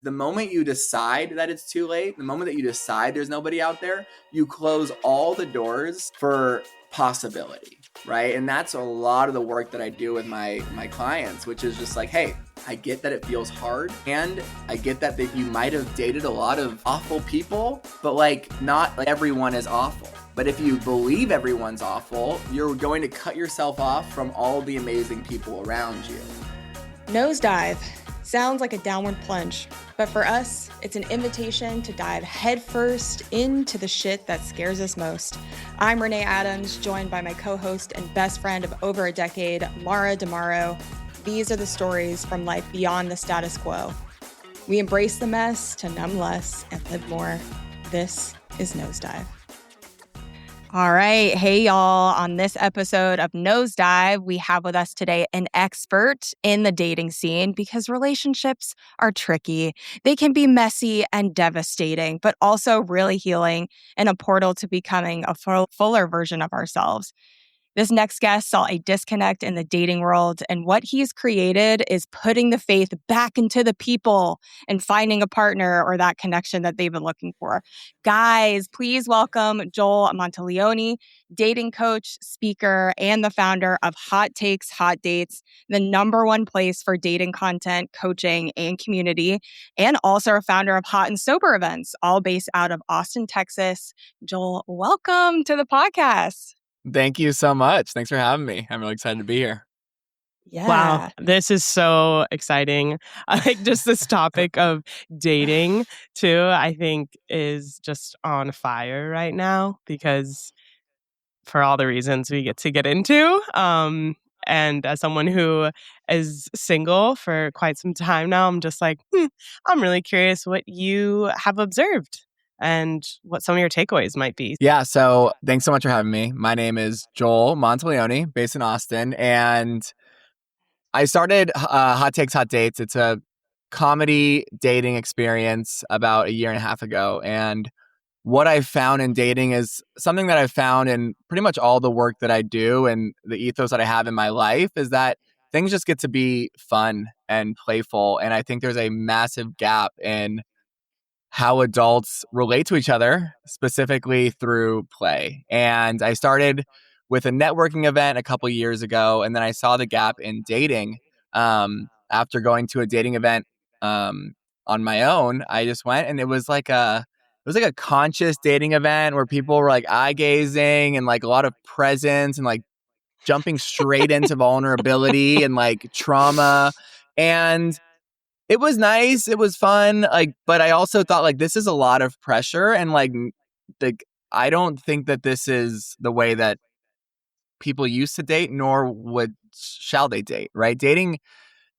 The moment you decide that it's too late, the moment that you decide there's nobody out there, you close all the doors for possibility, right? And that's a lot of the work that I do with my clients, which is just like, hey, I get that it feels hard, and I get that you might have dated a lot of awful people, but like not like everyone is awful. But if you believe everyone's awful, you're going to cut yourself off from all the amazing people around you. Nosedive sounds like a downward plunge, but for us, it's an invitation to dive headfirst into the shit that scares us most. I'm Renee Adams, joined by my co-host and best friend of over a decade, Mara DeMauro. These are the stories from life beyond the status quo. We embrace the mess to numb less and live more. This is Nosedive. All right. Hey, y'all. On this episode of Nosedive, we have with us today an expert in the dating scene because relationships are tricky. They can be messy and devastating, but also really healing and a portal to becoming a fuller version of ourselves. This next guest saw a disconnect in the dating world, and what he's created is putting the faith back into the people and finding a partner or that connection that they've been looking for. Guys, please welcome Joel Monteleone, dating coach, speaker, and the founder of Hot Takes, Hot Dates, the #1 place for dating content, coaching, and community, and also a founder of Hot and Sober events, all based out of Austin, Texas. Joel, welcome to the podcast. Thank you so much. Thanks for having me. I'm really excited to be here. Yeah. Wow, this is so exciting. I like just this topic of dating too, I think is just on fire right now because for all the reasons we get to get into. And as someone who is single for quite some time now, I'm just like, I'm really curious what you have observed and what some of your takeaways might be. Yeah, so thanks so much for having me. My name is Joel Monteleone, based in Austin, and I started Hot Takes, Hot Dates. It's a comedy dating experience about a year and a half ago, and what I found in dating is something that I've found in pretty much all the work that I do and the ethos that I have in my life is that things just get to be fun and playful, and I think there's a massive gap in how adults relate to each other, specifically through play. And I started with a networking event a couple years ago, and then I saw the gap in dating. After going to a dating event on my own, I just went, and it was like a conscious dating event where people were like eye gazing and like a lot of presence and like jumping straight into vulnerability and like trauma. And it was nice. It was fun. Like, but I also thought like this is a lot of pressure, and like I don't think that this is the way that people used to date, nor shall they date. Right? Dating,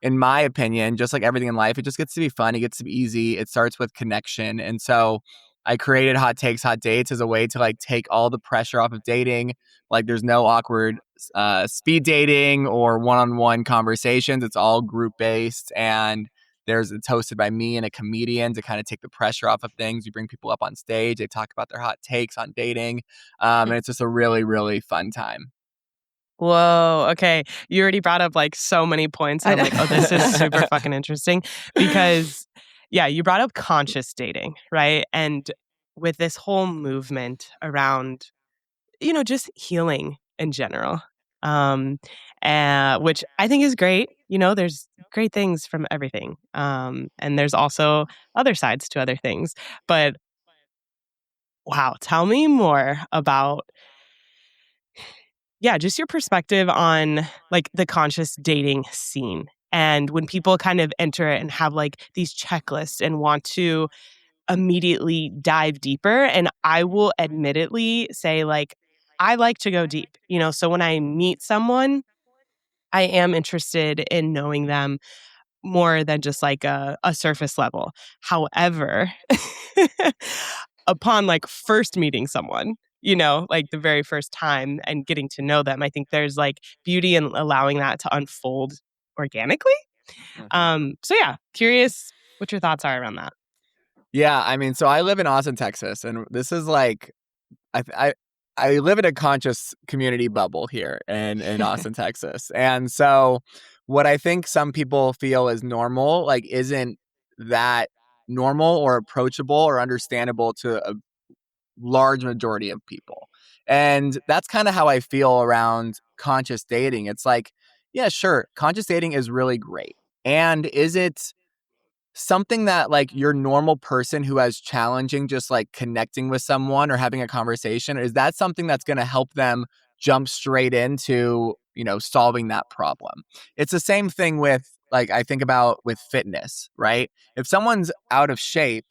in my opinion, just like everything in life, it just gets to be fun. It gets to be easy. It starts with connection, and so I created Hot Takes, Hot Dates as a way to like take all the pressure off of dating. Like, there's no awkward speed dating or one-on-one conversations. It's all group based, and it's hosted by me and a comedian to kind of take the pressure off of things. We bring people up on stage. They talk about their hot takes on dating. And it's just a really, really fun time. Whoa. Okay. You already brought up like so many points. I'm like, oh, this is super fucking interesting because, yeah, you brought up conscious dating, right? And with this whole movement around, just healing in general, which I think is great. There's great things from everything. And there's also other sides to other things. But wow, tell me more about, just your perspective on like the conscious dating scene. And when people kind of enter it and have like these checklists and want to immediately dive deeper. And I will admittedly say like, I like to go deep, so when I meet someone, I am interested in knowing them more than just like a surface level. However, upon like first meeting someone, like the very first time and getting to know them, I think there's like beauty in allowing that to unfold organically. So yeah, curious what your thoughts are around that. Yeah, I mean, so I live in Austin, Texas, and this is like, I live in a conscious community bubble here in Austin, Texas. And so what I think some people feel is normal, like, isn't that normal or approachable or understandable to a large majority of people. And that's kind of how I feel around conscious dating. It's like, yeah, sure, conscious dating is really great. And is it something that like your normal person who has challenging just like connecting with someone or having a conversation, is that something that's going to help them jump straight into, solving that problem? It's the same thing with like I think about with fitness, right? If someone's out of shape,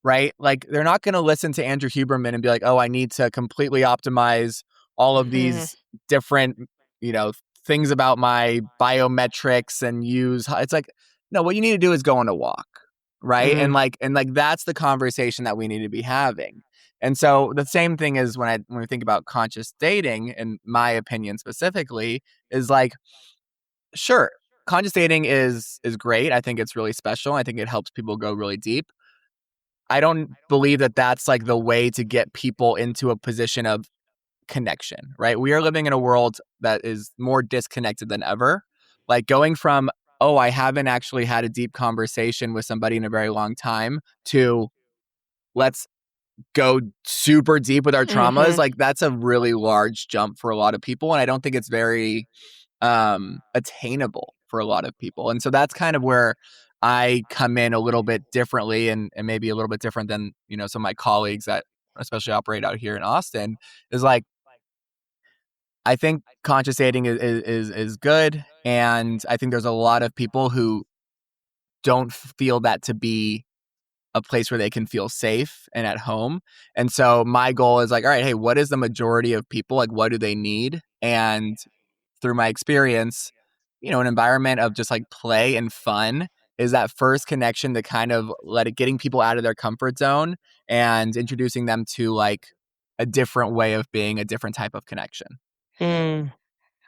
right? Like they're not going to listen to Andrew Huberman and be like, "Oh, I need to completely optimize all of Mhm. these different, you know, things about my biometrics and use." It's like, no, what you need to do is go on a walk, right? And Mm. like that's the conversation that we need to be having. And so the same thing is when we think about conscious dating, in my opinion specifically, is like, sure, conscious dating is great. I think it's really special. I think it helps people go really deep. I don't believe that that's like the way to get people into a position of connection, right? We are living in a world that is more disconnected than ever. Like going from, oh, I haven't actually had a deep conversation with somebody in a very long time, to let's go super deep with our traumas. Mhm. Like that's a really large jump for a lot of people. And I don't think it's very attainable for a lot of people. And so that's kind of where I come in a little bit differently, and maybe a little bit different than, some of my colleagues that especially operate out here in Austin, is like, I think conscious dating is good. And I think there's a lot of people who don't feel that to be a place where they can feel safe and at home. And so my goal is like, all right, hey, what is the majority of people? Like, what do they need? And through my experience, an environment of just like play and fun is that first connection to kind of getting people out of their comfort zone and introducing them to like a different way of being, a different type of connection. Mm.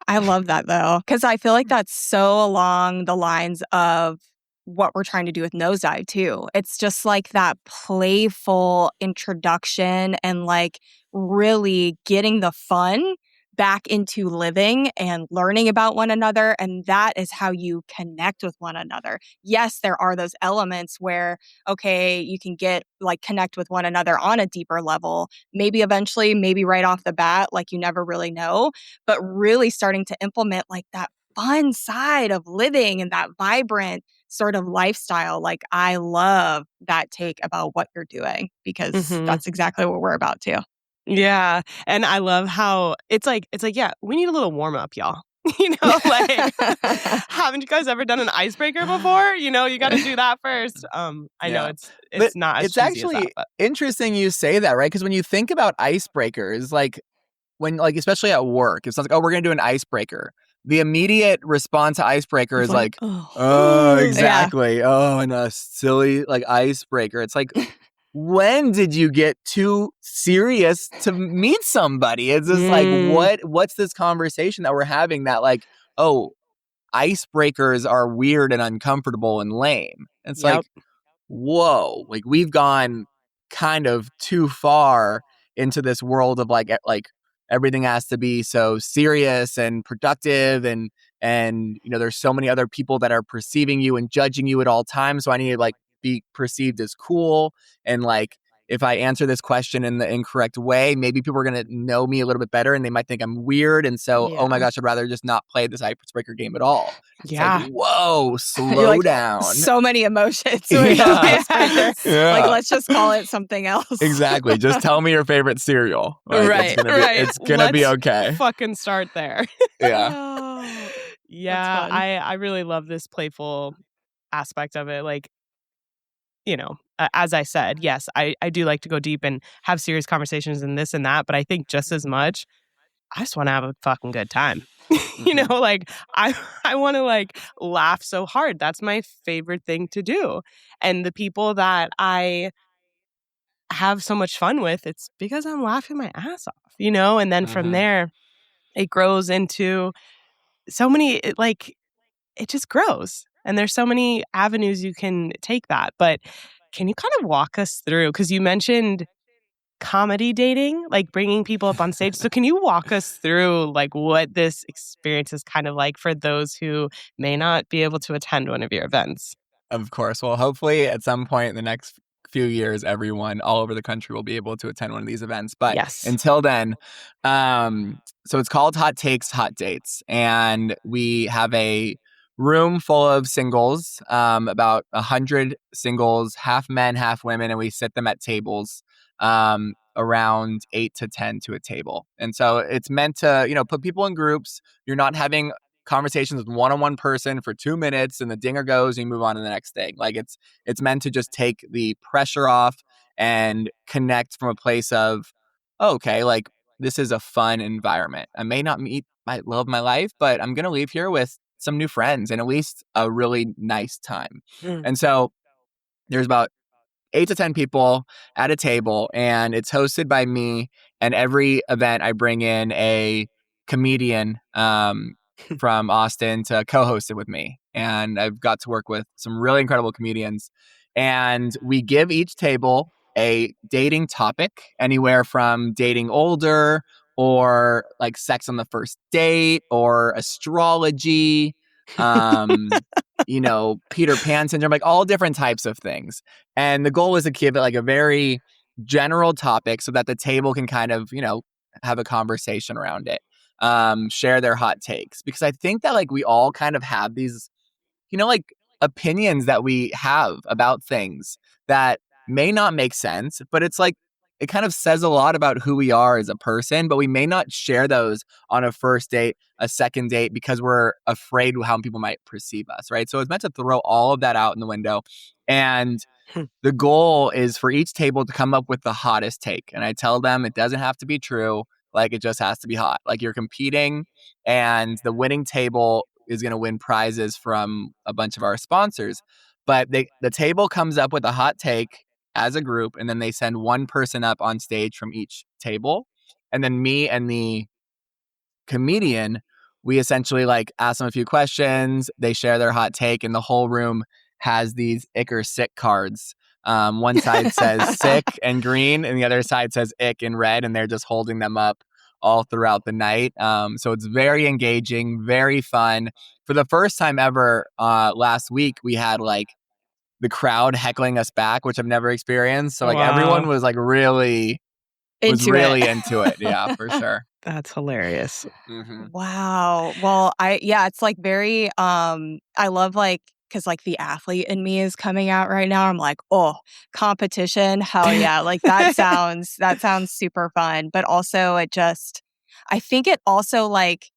I love that though, because I feel like that's so along the lines of what we're trying to do with Nosedive too. It's just like that playful introduction and like really getting the fun back into living and learning about one another. And that is how you connect with one another. Yes, there are those elements where, okay, you can get like connect with one another on a deeper level, maybe eventually, maybe right off the bat, like you never really know, but really starting to implement like that fun side of living and that vibrant sort of lifestyle. Like I love that take about what you're doing because Mhm. that's exactly what we're about too. Yeah, and I love how it's like, yeah, we need a little warm up, y'all. You know, like, haven't you guys ever done an icebreaker before? You gotta do that first. I know Yeah. it's But it's not as it's cheesy as that, actually but interesting you say that, right? Because when you think about icebreakers, like when like especially at work, it's like, oh, we're gonna do an icebreaker. The immediate response to icebreaker It's is like, like, oh, oh, yeah. exactly. Oh, and a silly like icebreaker. It's like, when did you get too serious to meet somebody? It's just like, mm, what's this conversation that we're having that like, oh, icebreakers are weird and uncomfortable and lame. It's yep. like, whoa, like we've gone kind of too far into this world of like everything has to be so serious and productive, and there's so many other people that are perceiving you and judging you at all times, so I need to like be perceived as cool. And like if I answer this question in the incorrect way, maybe people are going to know me a little bit better and they might think I'm weird, and so, oh my Yeah. gosh, I'd rather just not play this icebreaker game at all. It's like, Yeah. whoa, You're slow like down. so many emotions with the Yeah. icebreaker. Yes. Like, Yeah. let's just call it something else. Exactly. Just tell me your favorite cereal. Like it's Right. gonna be Right. it's gonna be Let's okay. fucking start there. Yeah. Oh, that's Yeah, fun. I really love this playful aspect of it. Like, as I said, yes, I do like to go deep and have serious conversations and this and that, but I think just as much, I just want to have a fucking good time. Hmm. Like I want to like laugh so hard. That's my favorite thing to do. And the people that I have so much fun with, it's because I'm laughing my ass off. And then from Hmm. there it grows into so many it just grows. And there's so many avenues you can take that. But can you kind of walk us through, cuz you mentioned comedy dating, like bringing people up on stage. So can you walk us through like what this experience is kind of like for those who may not be able to attend one of your events? Of course. Well, hopefully at some point in the next few years, everyone all over the country will be able to attend one of these events. But Yes. until then, so it's called Hot Takes, Hot Dates. And we have a room full of singles, about 100 singles, half men, half women, and we sit them at tables, around 8 to 10 to a table. And so it's meant to, put people in groups. You're not having conversations with one-on-one person for 2 minutes and the dinger goes and you move on to the next thing. Like it's meant to just take the pressure off and connect from a place of, oh, okay, like this is a fun environment. I may not meet my love of my life, but I'm gonna leave here with some new friends and at least a really nice time. Mm. And so there's about 8 to 10 people at a table, and it's hosted by me. And every event, I bring in a comedian from Austin to co-host it with me. And I've got to work with some really incredible comedians. And we give each table a dating topic, anywhere from dating older or like sex on the first date or astrology, um, Peter Pan syndrome, like all different types of things. And the goal is to keep it like a very general topic so that the table can kind of, have a conversation around it, share their hot takes. Because I think that like we all kind of have these, like opinions that we have about things that may not make sense, but it's like, it kind of says a lot about who we are as a person, but we may not share those on a first date, a second date, because we're afraid how people might perceive us, right? So it's meant to throw all of that out in the window. And the goal is for each table to come up with the hottest take. And I tell them it doesn't have to be true. Like it just has to be hot. Like you're competing and the winning table is going to win prizes from a bunch of our sponsors. But the table comes up with a hot take as a group, and then they send one person up on stage from each table. And then me and the comedian, we essentially like ask them a few questions. They share their hot take, and the whole room has these ick or sick cards. One side says sick and green, and the other side says ick in red, and they're just holding them up all throughout the night. So it's very engaging, very fun. For the first time ever, last week, we had like the crowd heckling us back, which I've never experienced. So like everyone Wow. was like really Into it. into it. Yeah, for sure. That's hilarious. Mm-hmm. Wow. Well, it's like very I love like because like the athlete in me is coming out right now. I'm like, oh, competition, hell yeah. Like that sounds super fun. But also I think it also like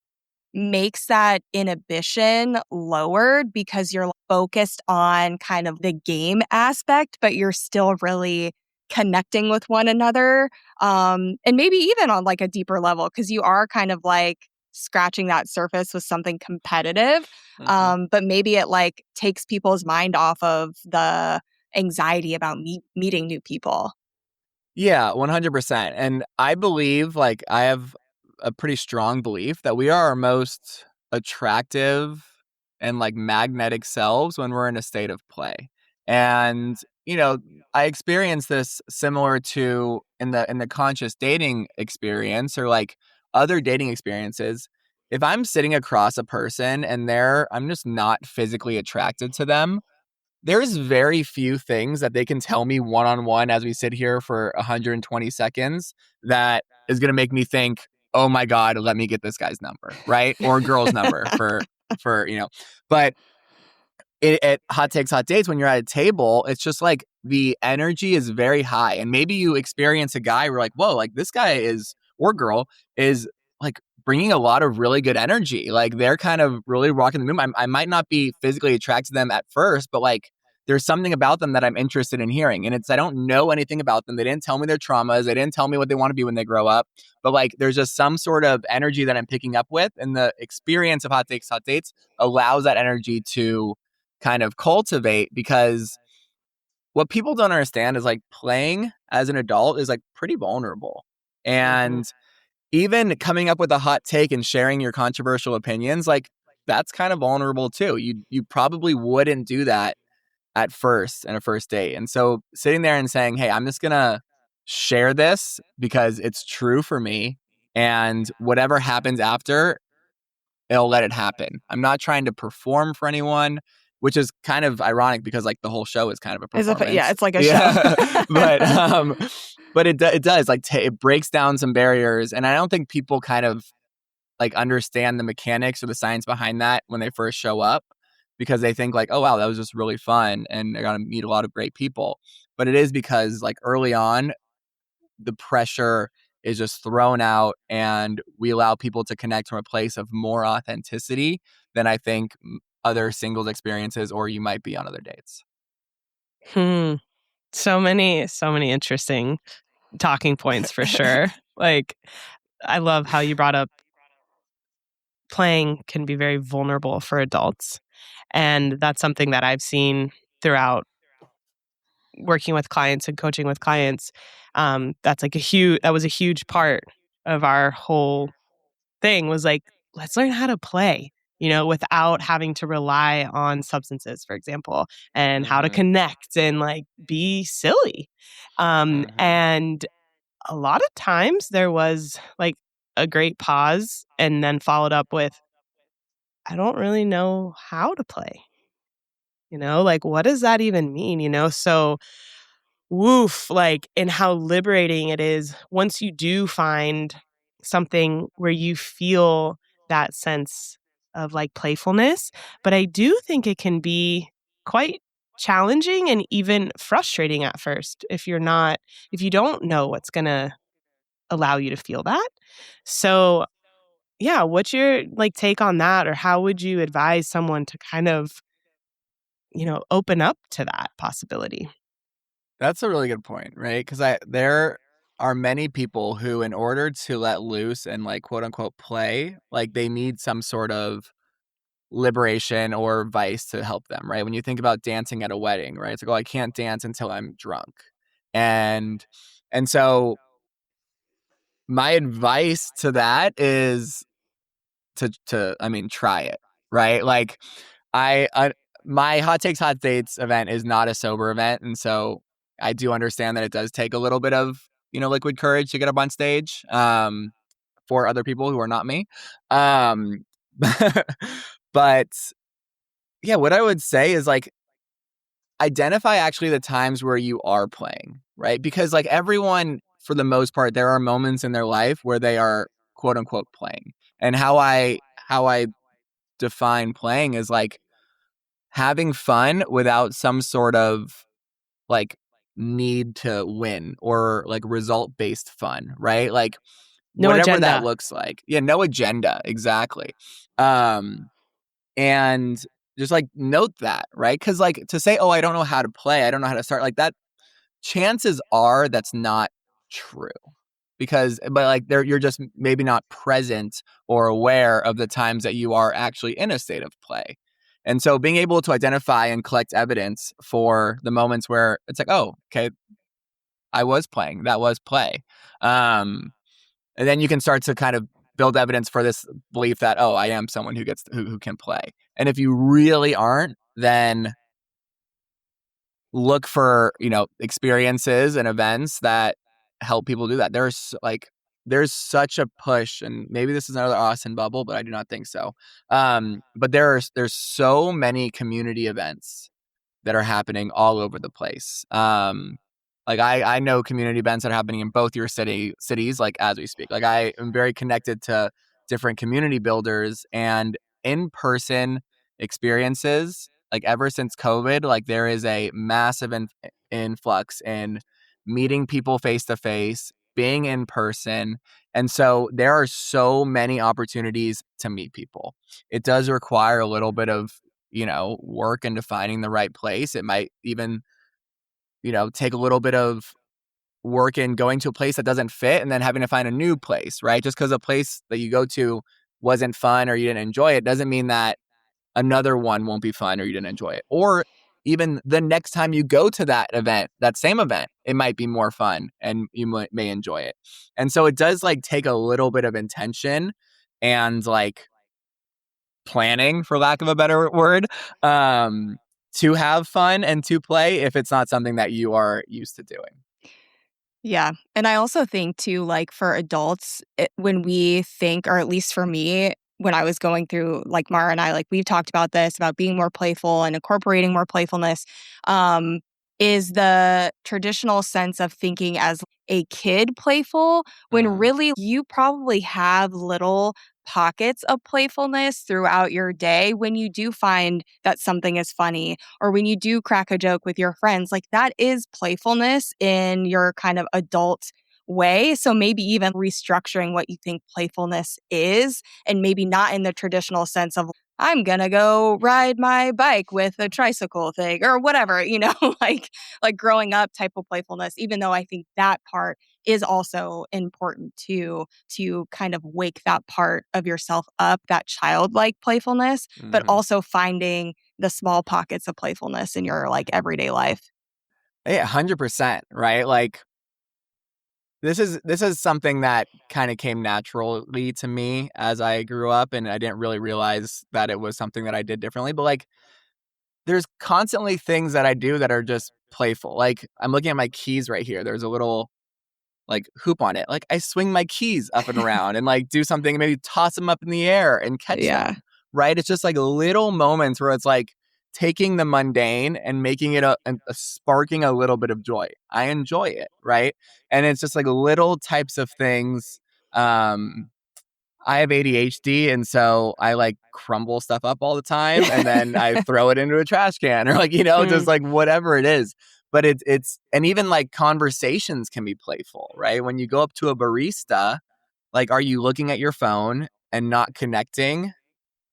makes that inhibition lowered because you're focused on kind of the game aspect, but you're still really connecting with one another. And maybe even on like a deeper level, because you are kind of like scratching that surface with something competitive. Mm-hmm. But maybe it like takes people's mind off of the anxiety about meeting new people. Yeah, 100%. And I believe, like, I have a pretty strong belief that we are our most attractive and like magnetic selves when we're in a state of play. And, I experienced this similar to in the conscious dating experience or like other dating experiences. If I'm sitting across a person and I'm just not physically attracted to them, there's very few things that they can tell me one-on-one as we sit here for 120 seconds that is going to make me think, oh my God, let me get this guy's number, right? Or girl's number but at Hot Takes, Hot Dates, when you're at a table, it's just like the energy is very high. And maybe you experience a guy where like, whoa, like this guy or girl is like bringing a lot of really good energy. Like they're kind of really rocking the room. I might not be physically attracted to them at first, but like there's something about them that I'm interested in hearing. And I don't know anything about them. They didn't tell me their traumas. They didn't tell me what they want to be when they grow up. But like there's just some sort of energy that I'm picking up with. And the experience of Hot Takes, Hot Dates allows that energy to kind of cultivate, because what people don't understand is like playing as an adult is like pretty vulnerable. And even coming up with a hot take and sharing your controversial opinions, like that's kind of vulnerable too. You probably wouldn't do that at first in a first date. And so sitting there and saying, hey, I'm just going to share this because it's true for me. And whatever happens after, it'll let it happen. I'm not trying to perform for anyone. which is kind of ironic because like the whole show is kind of a performance. It's like a Yeah. show. But it does like it breaks down some barriers, and I don't think people kind of like understand the mechanics or the science behind that when they first show up, because they think like, oh wow, that was just really fun and I got to meet a lot of great people. But it is because like early on, the pressure is just thrown out and we allow people to connect from a place of more authenticity than I think other singles experiences or you might be on other dates. So many interesting talking points for sure. Like, I love how you brought up playing can be very vulnerable for adults. And that's something that I've seen throughout working with clients and coaching with clients. That's like that was a huge part of our whole thing was like, let's learn how to play, without having to rely on substances, for example, and how to Mm-hmm. connect and like be silly. Mm-hmm. And a lot of times there was like a great pause and then followed up with, I don't really know how to play. Like what does that even mean? So woof, like, and how liberating it is once you do find something where you feel that sense of like playfulness. But I do think it can be quite challenging and even frustrating at first if you don't know what's going to allow you to feel that. So, yeah, what's your like take on that, or how would you advise someone to kind of, open up to that possibility? That's a really good point, right? Because there are many people who, in order to let loose and like quote unquote play, like they need some sort of liberation or vice to help them, right? When you think about dancing at a wedding, right? It's like, oh, I can't dance until I'm drunk, and so my advice to that is to I mean, try it, right? Like I my hot takes hot dates event is not a sober event, and so I do understand that it does take a little bit of liquid courage to get up on stage for other people who are not me. Um, but yeah, what I would say is like identify actually the times where you are playing, right? Because like everyone, for the most part, there are moments in their life where they are quote unquote playing. And how I define playing is like having fun without some sort of like need to win or like result based fun, right? Like No whatever that agenda. looks like. Yeah, no agenda, exactly. Um and just like note that, right? Cuz like to say, "Oh, I don't know how to play. I don't know how to start." Like that, chances are that's not true. But like you're just maybe not present or aware of the times that you are actually in a state of play. And so being able to identify and collect evidence for the moments where it's like, oh, okay, I was playing, that was play. And then you can start to kind of build evidence for this belief that, oh, I am someone who can play. And if you really aren't, then look for, experiences and events that help people do that. There's such a push, and maybe this is another Austin bubble, but I do not think so. But there's so many community events that are happening all over the place. Like I know community events that are happening in both your cities, like as we speak. Like I am very connected to different community builders and in-person experiences. Like ever since COVID, like there is a massive influx in meeting people face to face, being in person. And so there are so many opportunities to meet people. It does require a little bit of work into finding the right place. It might even, take a little bit of work in going to a place that doesn't fit and then having to find a new place, right? Just because a place that you go to wasn't fun or you didn't enjoy it doesn't mean that another one won't be fun or you didn't enjoy it. Or even the next time you go to that event, that same event, it might be more fun and you may enjoy it. And so it does like take a little bit of intention and like planning, for lack of a better word, to have fun and to play if it's not something that you are used to doing. Yeah. And I also think too, like for adults, when we think, or at least for me, when I was going through, like Mara and I, like we've talked about this, about being more playful and incorporating more playfulness, is the traditional sense of thinking as a kid playful, when really you probably have little pockets of playfulness throughout your day when you do find that something is funny or when you do crack a joke with your friends. Like that is playfulness in your kind of adult way. So maybe even restructuring what you think playfulness is, and maybe not in the traditional sense of I'm gonna go ride my bike with a tricycle thing or whatever, like growing up type of playfulness, even though I think that part is also important to kind of wake that part of yourself up, that childlike playfulness, but also finding the small pockets of playfulness in your like everyday life. Yeah, 100%, right? Like this is something that kind of came naturally to me as I grew up, and I didn't really realize that it was something that I did differently. But like there's constantly things that I do that are just playful. Like I'm looking at my keys right here. There's a little like hoop on it. Like I swing my keys up and around and like do something, maybe toss them up in the air and catch Yeah. them. Right? It's just like little moments where it's like taking the mundane and making it a sparking a little bit of joy. I enjoy it, right? And it's just like little types of things. I have ADHD, and so I like crumble stuff up all the time, and then I throw it into a trash can, or like just like whatever it is. But it's and even like conversations can be playful, right? When you go up to a barista, like are you looking at your phone and not connecting,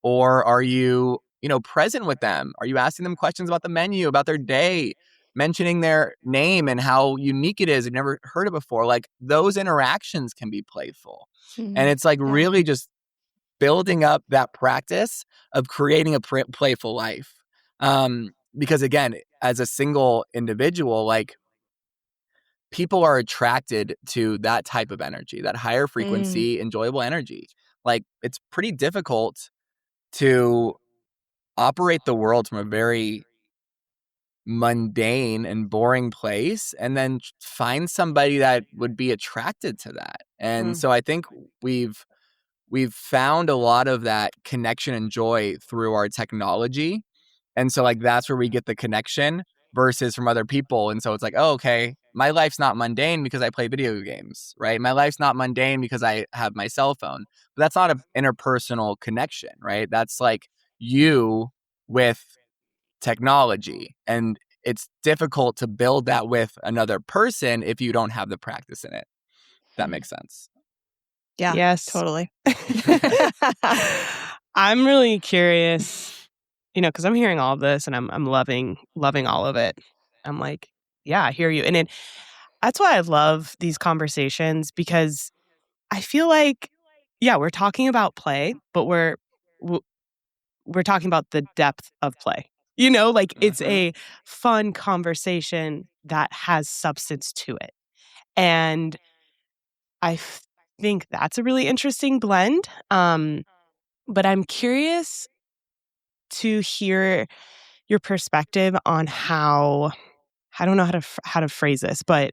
or are you present with them? Are you asking them questions about the menu, about their day, mentioning their name and how unique it is? You've never heard it before. Like those interactions can be playful. And it's like really just building up that practice of creating a playful life. Because again, as a single individual, like people are attracted to that type of energy, that higher frequency, enjoyable energy. Like it's pretty difficult to operate the world from a very mundane and boring place and then find somebody that would be attracted to that. And so I think we've found a lot of that connection and joy through our technology. And so like that's where we get the connection versus from other people. And so it's like, oh, okay, my life's not mundane because I play video games, right? My life's not mundane because I have my cell phone. But that's not an interpersonal connection, right? That's like you with technology. And it's difficult to build that with another person if you don't have the practice in it. That makes sense. Yeah. Yes. Totally. I'm really curious, because I'm hearing all of this and I'm loving all of it. I'm like, yeah, I hear you. And that's why I love these conversations, because I feel like, yeah, we're talking about play, but we're talking about the depth of play. Like it's a fun conversation that has substance to it. And I think that's a really interesting blend. But I'm curious to hear your perspective on how, I don't know how to phrase this, but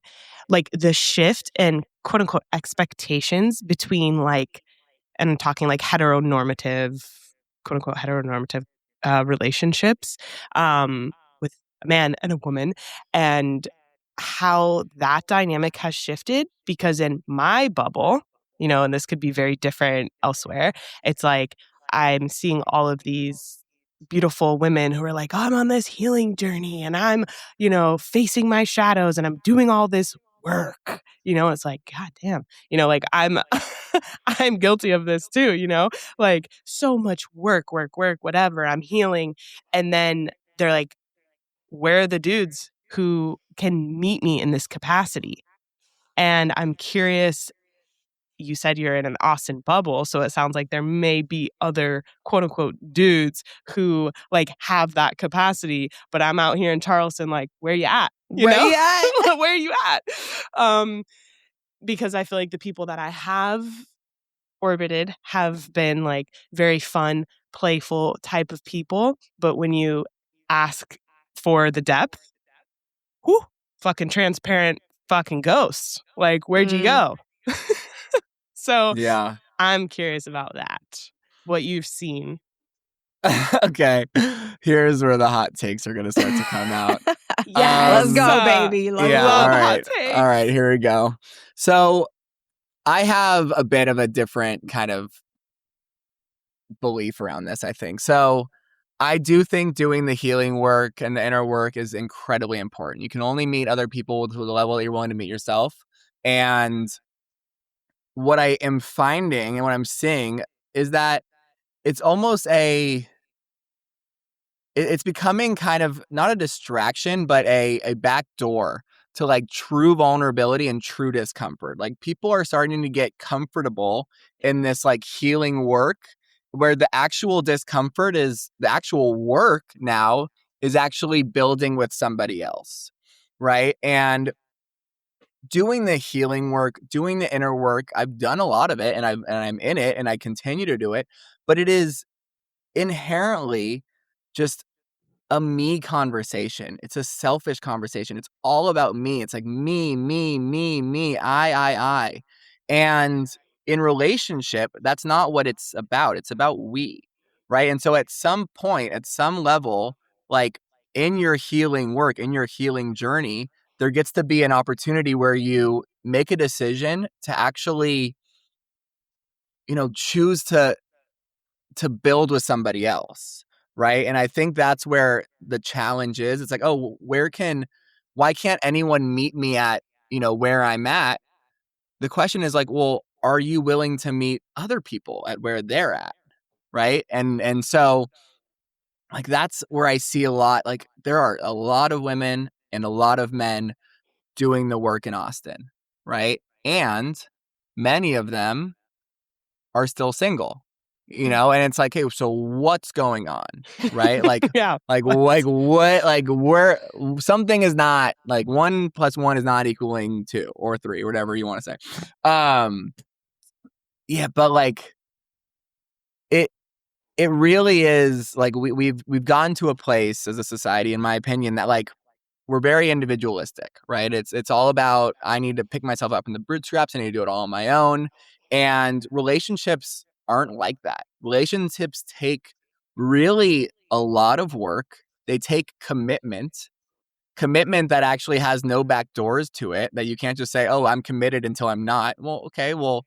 like the shift in quote unquote expectations between like, and I'm talking like heteronormative, quote unquote heteronormative relationships with a man and a woman, and how that dynamic has shifted. Because in my bubble, and this could be very different elsewhere, it's like I'm seeing all of these beautiful women who are like, oh, I'm on this healing journey and I'm, facing my shadows and I'm doing all this work. It's like, God damn, like I'm I'm guilty of this too, like so much work, whatever. I'm healing. And then they're like, where are the dudes who can meet me in this capacity? And I'm curious, you said you're in an Austin bubble, so it sounds like there may be other quote unquote dudes who like have that capacity, but I'm out here in Charleston, like, where you at? Where you at? Where you at? Because I feel like the people that I have orbited have been like very fun, playful type of people. But when you ask for the depth, whew, fucking transparent fucking ghosts. Like, where'd you go? So Yeah. I'm curious about that. what you've seen. Okay, here's where the hot takes are going to start to come out. Let's go, baby. Let's Yeah, love all hot right. takes. All right, here we go. So I have a bit of a different kind of belief around this, I think. So I do think doing the healing work and the inner work is incredibly important. You can only meet other people to the level that you're willing to meet yourself. And what I am finding and what I'm seeing is that it's almost it's becoming kind of not a distraction, but a back door to like true vulnerability and true discomfort. Like people are starting to get comfortable in this like healing work where the actual discomfort is the actual work now is actually building with somebody else. Right. And doing the healing work, doing the inner work, I've done a lot of it and I'm in it and I continue to do it, but it is inherently just a me conversation. It's a selfish conversation. It's all about me. It's like me, me, me, me, I. And in relationship, that's not what it's about. It's about we, right? And so at some point, at some level, like in your healing work, in your healing journey, there gets to be an opportunity where you make a decision to actually, choose to build with somebody else, right? And I think that's where the challenge is. It's like, oh, why can't anyone meet me at, where I'm at? The question is like, well, are you willing to meet other people at where they're at, right? And so like that's where I see a lot, like there are a lot of women and a lot of men doing the work in Austin, right? And many of them are still single, and it's like, hey, so what's going on, right? Like, Yeah. where something is not like 1 + 1 is not equaling 2 or 3 or whatever you want to say. Yeah, but like it it really is like we've gotten to a place as a society, in my opinion, that like we're very individualistic, right? It's all about I need to pick myself up in the bootstraps. I need to do it all on my own. And relationships aren't like that. Relationships take really a lot of work. They take commitment that actually has no back doors to it, that you can't just say, "Oh, I'm committed until I'm not." Well, okay, well,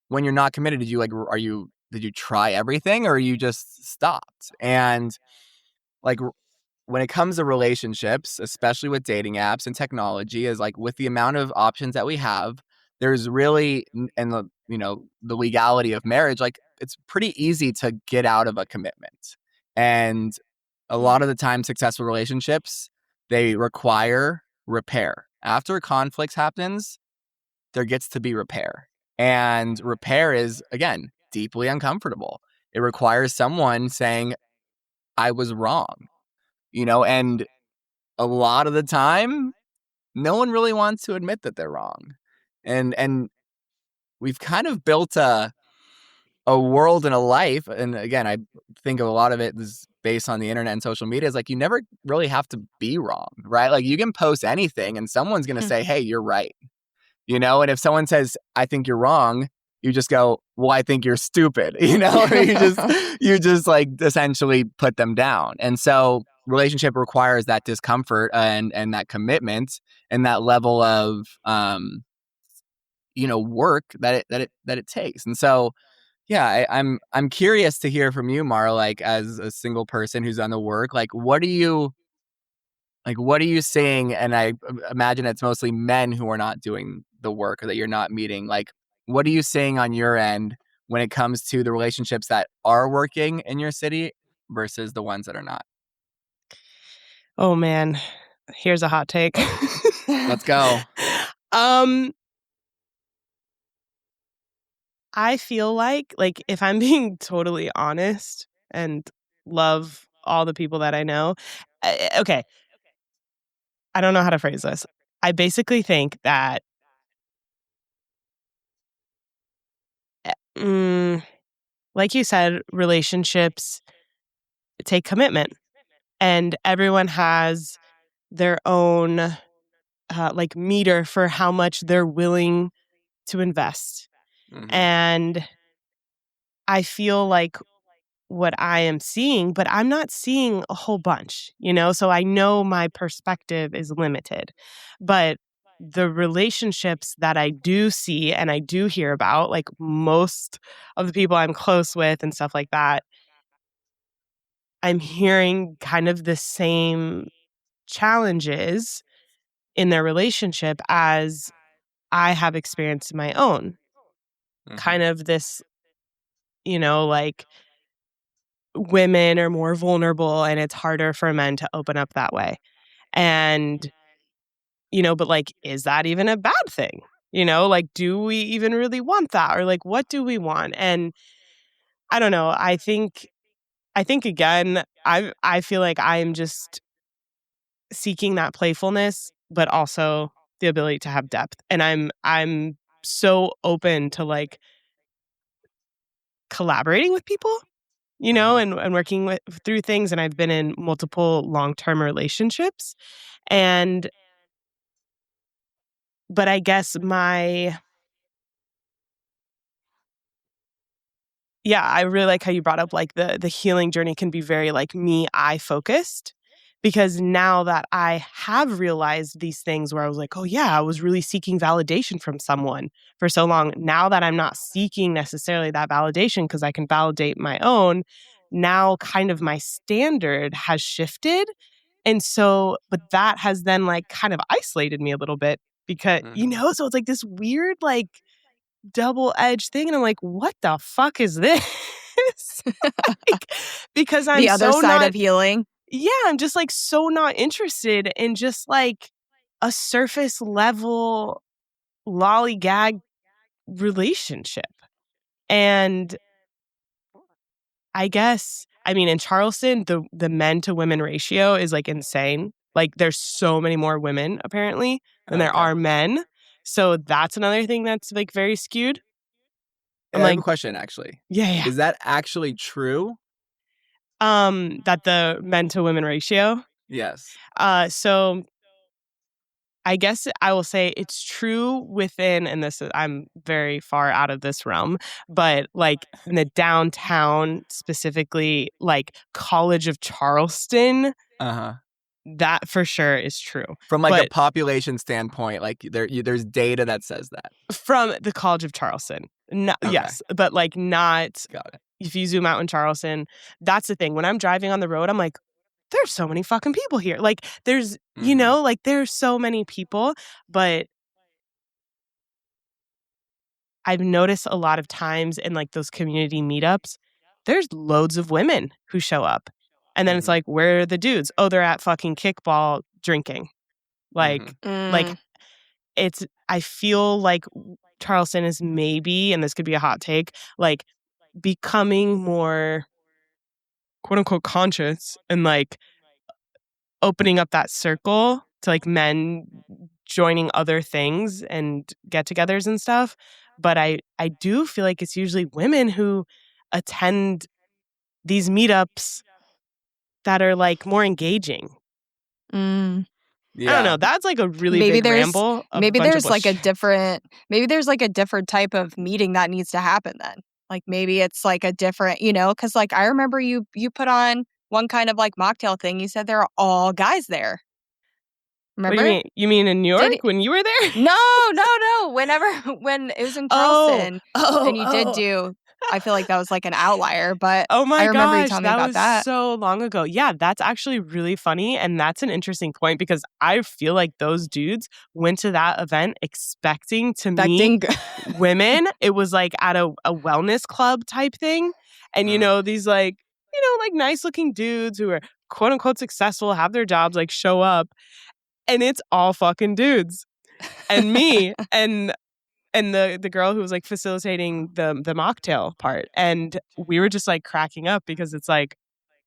when you're not committed, did you try everything or you just stopped? And like when it comes to relationships, especially with dating apps and technology, is like with the amount of options that we have, there's really and the legality of marriage, like it's pretty easy to get out of a commitment. And a lot of the time successful relationships, they require repair. After conflicts happens, there gets to be repair. And repair is again deeply uncomfortable. It requires someone saying, I was wrong, and a lot of the time, no one really wants to admit that they're wrong. And we've kind of built a world and a life. And again, I think a lot of it is based on the internet and social media. Is like you never really have to be wrong, right? Like you can post anything and someone's gonna say, hey, you're right. And if someone says, I think you're wrong, you just go, well, I think you're stupid, or you just like essentially put them down. And so relationship requires that discomfort and that commitment and that level of work that it takes. And so yeah, I'm curious to hear from you, Mara, like as a single person who's done the work, what are you seeing? And I imagine it's mostly men who are not doing the work or that you're not meeting. Like, what are you seeing on your end when it comes to the relationships that are working in your city versus the ones that are not? Oh man, here's a hot take. Let's go. I feel like if I'm being totally honest and love all the people that I know, okay, I don't know how to phrase this. I basically think that like you said, relationships take commitment, and everyone has their own meter for how much they're willing to invest. Mhm. And I feel like what I am seeing, but I'm not seeing a whole bunch, So I know my perspective is limited. But the relationships that I do see and I do hear about, like most of the people I'm close with and stuff like that, I'm hearing kind of the same challenges in their relationship as I have experienced in my own. Mhm. Kind of this, like women are more vulnerable and it's harder for men to open up that way. And, but like, is that even a bad thing? Like, do we even really want that? Or like, what do we want? And I don't know. I think again, I feel like I'm just seeking that playfulness, but also the ability to have depth. And I'm so open to like collaborating with people, Mhm. and working through things. And I've been in multiple long-term relationships. And but I guess I really like how you brought up like the healing journey can be very like me, I focused. Because now that I have realized these things where I was like, oh yeah, I was really seeking validation from someone for so long. Now that I'm not seeking necessarily that validation because I can validate my own, now kind of my standard has shifted. And so, but that has then like kind of isolated me a little bit because, Mhm. so it's like this weird, like double-edged thing. And I'm like, what the fuck is this? Like, because I'm The other so side not, of healing. yeah, I'm just like so not interested in just like a surface level lollygag relationship. And I guess, I mean, in Charleston, the men to women ratio is like insane. Like there's so many more women apparently than there Okay. are men. So that's another thing that's like very skewed. I'm Hey, I have like, a question actually. yeah. Is that actually true? That the men to women ratio. Yes. So I guess I will say it's true within, and this is, I'm very far out of this realm, but like in the downtown, specifically like College of Charleston, Uh-huh. that for sure is true. From like a But population standpoint, like there's data that says that. from the College of Charleston, no, Okay. yes, but like not Got it. if you zoom out in Charleston, that's the thing. When I'm driving on the road, I'm like, there's so many fucking people here. Like there's, Mhm. like there's so many people, but I've noticed a lot of times in like those community meetups, there's loads of women who show up. And then it's Mhm. like, where are the dudes? Oh, they're at fucking kickball drinking. Like, Mhm. like it's, I feel like Charleston is maybe, and this could be a hot take, like becoming more quote unquote conscious and like opening up that circle to like men joining other things and get-togethers and stuff. But I do feel like it's usually women who attend these meetups that are like more engaging. Mm. I don't Yeah. know. That's like a really Maybe big there's ramble, a maybe bunch of there's like a bullshit. different maybe there's like a different type of meeting that needs to happen then. Like maybe it's like a different, because like I remember you put on one kind of like mocktail thing. You said there are all guys there. What do you Remember? mean? You mean in New Did York when you were there? No, no, no. Whenever when it was in Oh, Charleston oh, and you did oh. do, I feel like that was like an outlier, but Oh I my remember you gosh, telling me that about was that. so long ago. Yeah, that's actually really funny. And that's an interesting point because I feel like those dudes went to that event expecting to meet Expecting women. It was like at a wellness club type thing. And, Mm. these like, like nice looking dudes who are quote unquote successful, have their jobs, like show up. And it's all fucking dudes. And me and the girl who was like facilitating the mocktail part. And we were just like cracking up because it's like,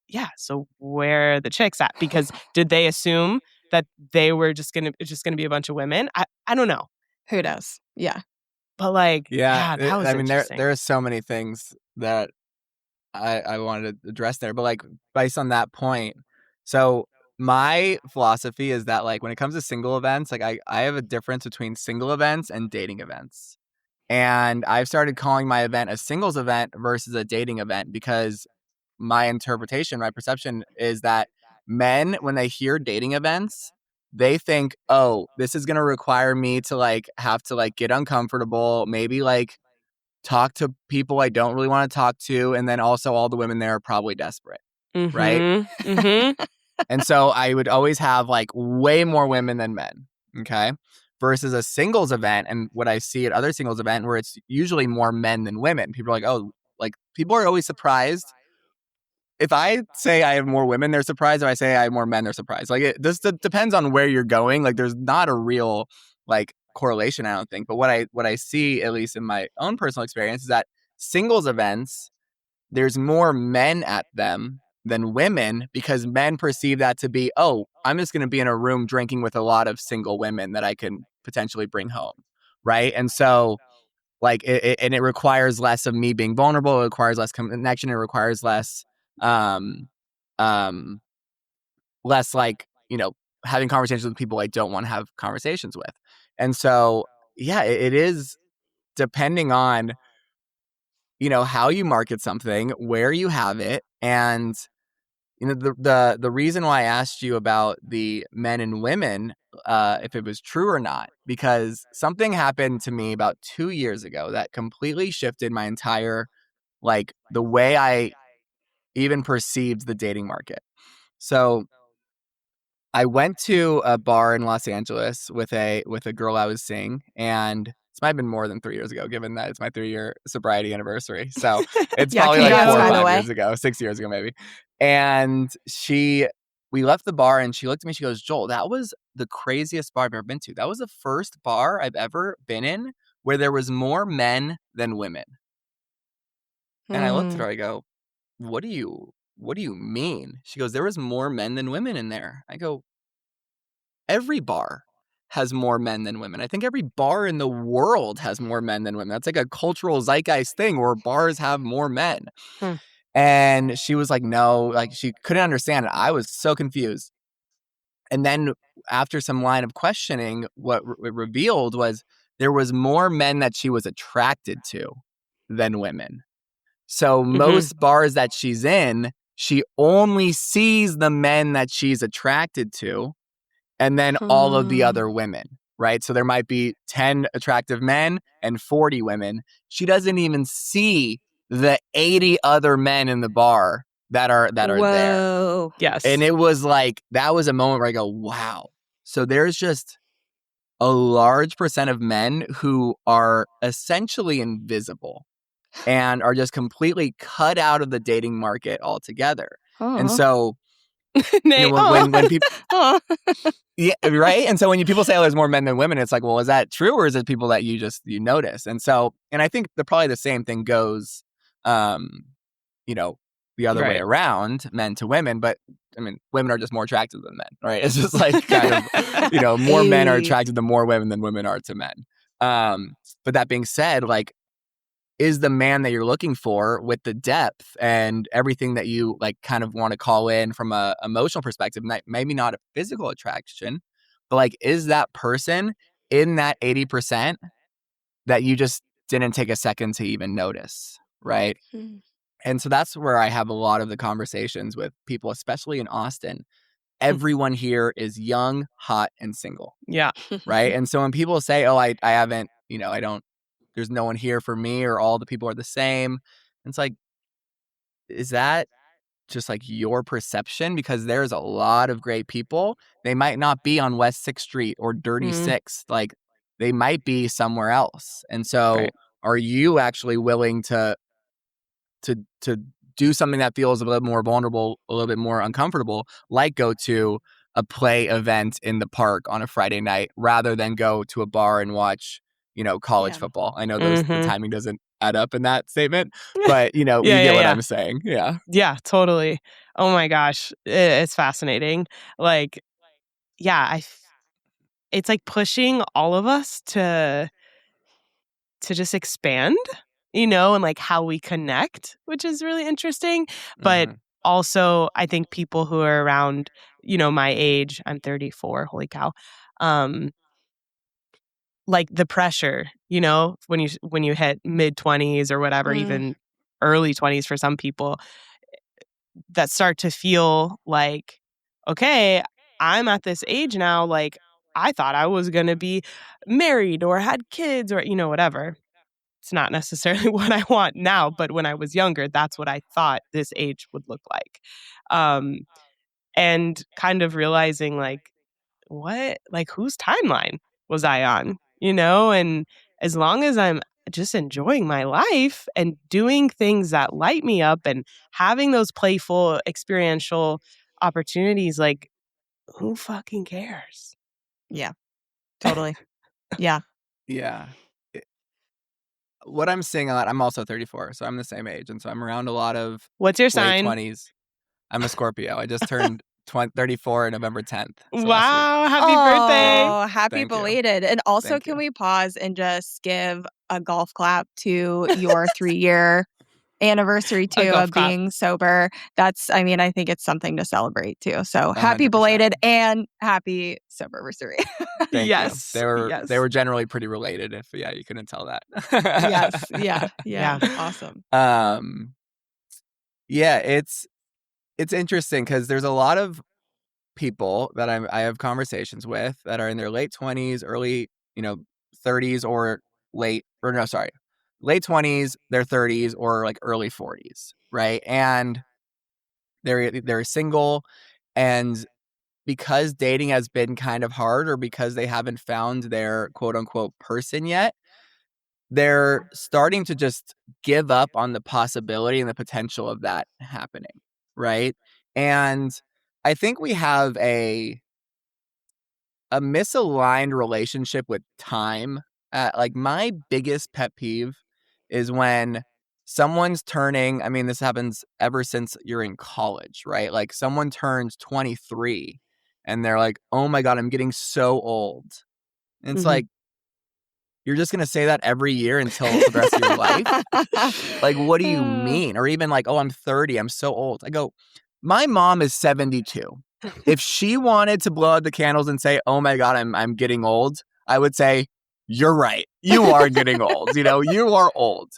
yeah, so where are the chicks at? Because did they assume that they were just gonna be a bunch of women? I don't know. Who knows? Yeah. But like, Yeah. yeah, that was I mean, there interesting. are so many things that I wanted to address there, but like based on that point, so my philosophy is that like when it comes to single events, like I have a difference between single events and dating events. And I've started calling my event a singles event versus a dating event because my interpretation, my perception is that men, when they hear dating events, they think, oh, this is going to require me to like have to like get uncomfortable, maybe like talk to people I don't really want to talk to. And then also all the women there are probably desperate. Right. And so I would always have like way more women than men. Okay. Versus a singles event. And what I see at other singles event where it's usually more men than women. People are like, oh, like people are always surprised. If I say I have more women, they're surprised. If I say I have more men, they're surprised. Like this depends on where you're going. Like there's not a real like correlation, I don't think. But what I see, at least in my own personal experience, is that singles events, there's more men at them than women because men perceive that to be, oh, I'm just going to be in a room drinking with a lot of single women that I can potentially bring home. Right. And so like it requires less of me being vulnerable. It requires less connection. It requires um, um, less like, having conversations with people I don't want to have conversations with. And so, yeah, it is depending on, how you market something, where you have it. And, the reason why I asked you about the men and women, if it was true or not, because something happened to me about 2 years ago that completely shifted my entire, like the way I even perceived the dating market. So I went to a bar in Los Angeles with a girl I was seeing, and this might have been more than 3 years ago, given that it's my 3-year sobriety anniversary. So it's Yeah, probably like congrats, 4 or by the 5 way. years ago, 6 years ago maybe. And we left the bar, and she looked at me. She goes, "Joel, that was the craziest bar I've ever been to. That was the first bar I've ever been in where there was more men than women." And I looked at her. I go, "What do you mean?" She goes, "There was more men than women in there." I go, "Every bar has more men than women. I think every bar in the world has more men than women. That's like a cultural zeitgeist thing where bars have more men." And she was like, "No," like she couldn't understand it. I was so confused. And then after some line of questioning, what it revealed was there was more men that she was attracted to than women. So most bars that she's in, she only sees the men that she's attracted to and then all of the other women, right? So there might be 10 attractive men and 40 women. She doesn't even see the 80 other men in the bar that are there. Whoa. Yes. And it was like, that was a moment where I go, wow. So there's just a large percent of men who are essentially invisible and are just completely cut out of the dating market altogether. And so, when people, yeah, right. And so when people say, "Oh, there's more men than women," it's like, well, is that true, or is it people that you notice? And so, and I think probably the same thing goes, um, the other way around, men to women. But I mean, women are just more attractive than men, right? It's just like kind of, more men are attracted to more women than women are to men. But that being said, like, is the man that you're looking for with the depth and everything that you like kind of want to call in from a emotional perspective, maybe not a physical attraction, but like, is that person in that 80% that you just didn't take a second to even notice, right? And so that's where I have a lot of the conversations with people, especially in Austin. Everyone here is young, hot, and single. Yeah. Right. And so when people say, "Oh, I haven't, I don't, there's no one here for me," or "all the people are the same," it's like, is that just like your perception? Because there's a lot of great people. They might not be on West 6th Street or Dirty 6th. Like, they might be somewhere else. And so are you actually willing to do something that feels a little more vulnerable, a little bit more uncomfortable, like go to a play event in the park on a Friday night rather than go to a bar and watch, college football? I know the timing doesn't add up in that statement, but you get what I'm saying. Yeah. Yeah, totally. Oh my gosh. It's fascinating. Like, yeah, it's like pushing all of us to just expand, and like how we connect, which is really interesting. But also, I think people who are around, my age, I'm 34, holy cow. like the pressure, when you hit mid-20s or whatever, even early 20s for some people, that start to feel like, okay, I'm at this age now, like I thought I was going to be married or had kids or whatever. It's not necessarily what I want now, but when I was younger, that's what I thought this age would look like. And kind of realizing like, what, like whose timeline was I on, And as long as I'm just enjoying my life and doing things that light me up and having those playful experiential opportunities, like who fucking cares? Yeah, totally. Yeah. Yeah. What I'm seeing a lot, I'm also 34, so I'm the same age. And so I'm around a lot of What's your late sign? 20s. I'm a Scorpio. I just turned 34 November 10th. So wow. Happy birthday. Oh, happy Thank you. belated. And also, Thank can you. we pause and just give a golf clap to your 3-year anniversary too golf of clap. being sober? I think it's something to celebrate too. So happy 100%. belated and happy sober-versary. Thank Yes. you. Yes. They were generally pretty related. If you couldn't tell that. Yes. Yeah. Yeah. Awesome. Yeah, it's interesting because there's a lot of people that I have conversations with that are in their late 20s, early 30s, or late 20s, their 30s, or like early 40s, right? And they're single, and because dating has been kind of hard, or because they haven't found their quote unquote person yet, they're starting to just give up on the possibility and the potential of that happening, right? And I think we have a misaligned relationship with time. Like my biggest pet peeve is when someone's turning, this happens ever since you're in college, right? Like someone turns 23 and they're like, "Oh my God, I'm getting so old." And it's like, you're just going to say that every year until for the rest of your life? Like, what do you mean? Or even like, "Oh, I'm 30, I'm so old." I go, my mom is 72. If she wanted to blow out the candles and say, "Oh my God, I'm getting old," I would say, "You're right. You are getting old. You are old."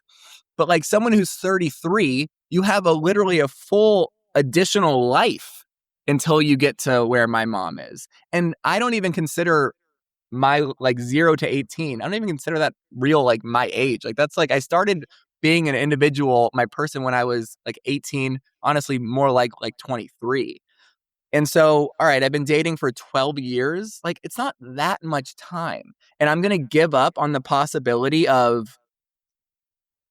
But like someone who's 33, you have literally a full additional life until you get to where my mom is. And I don't even consider my like 0 to 18. I don't even consider that real, like my age. Like that's like I started being an individual, my person, when I was like 18, honestly, more like 23. And so, all right, I've been dating for 12 years. Like, it's not that much time. And I'm going to give up on the possibility of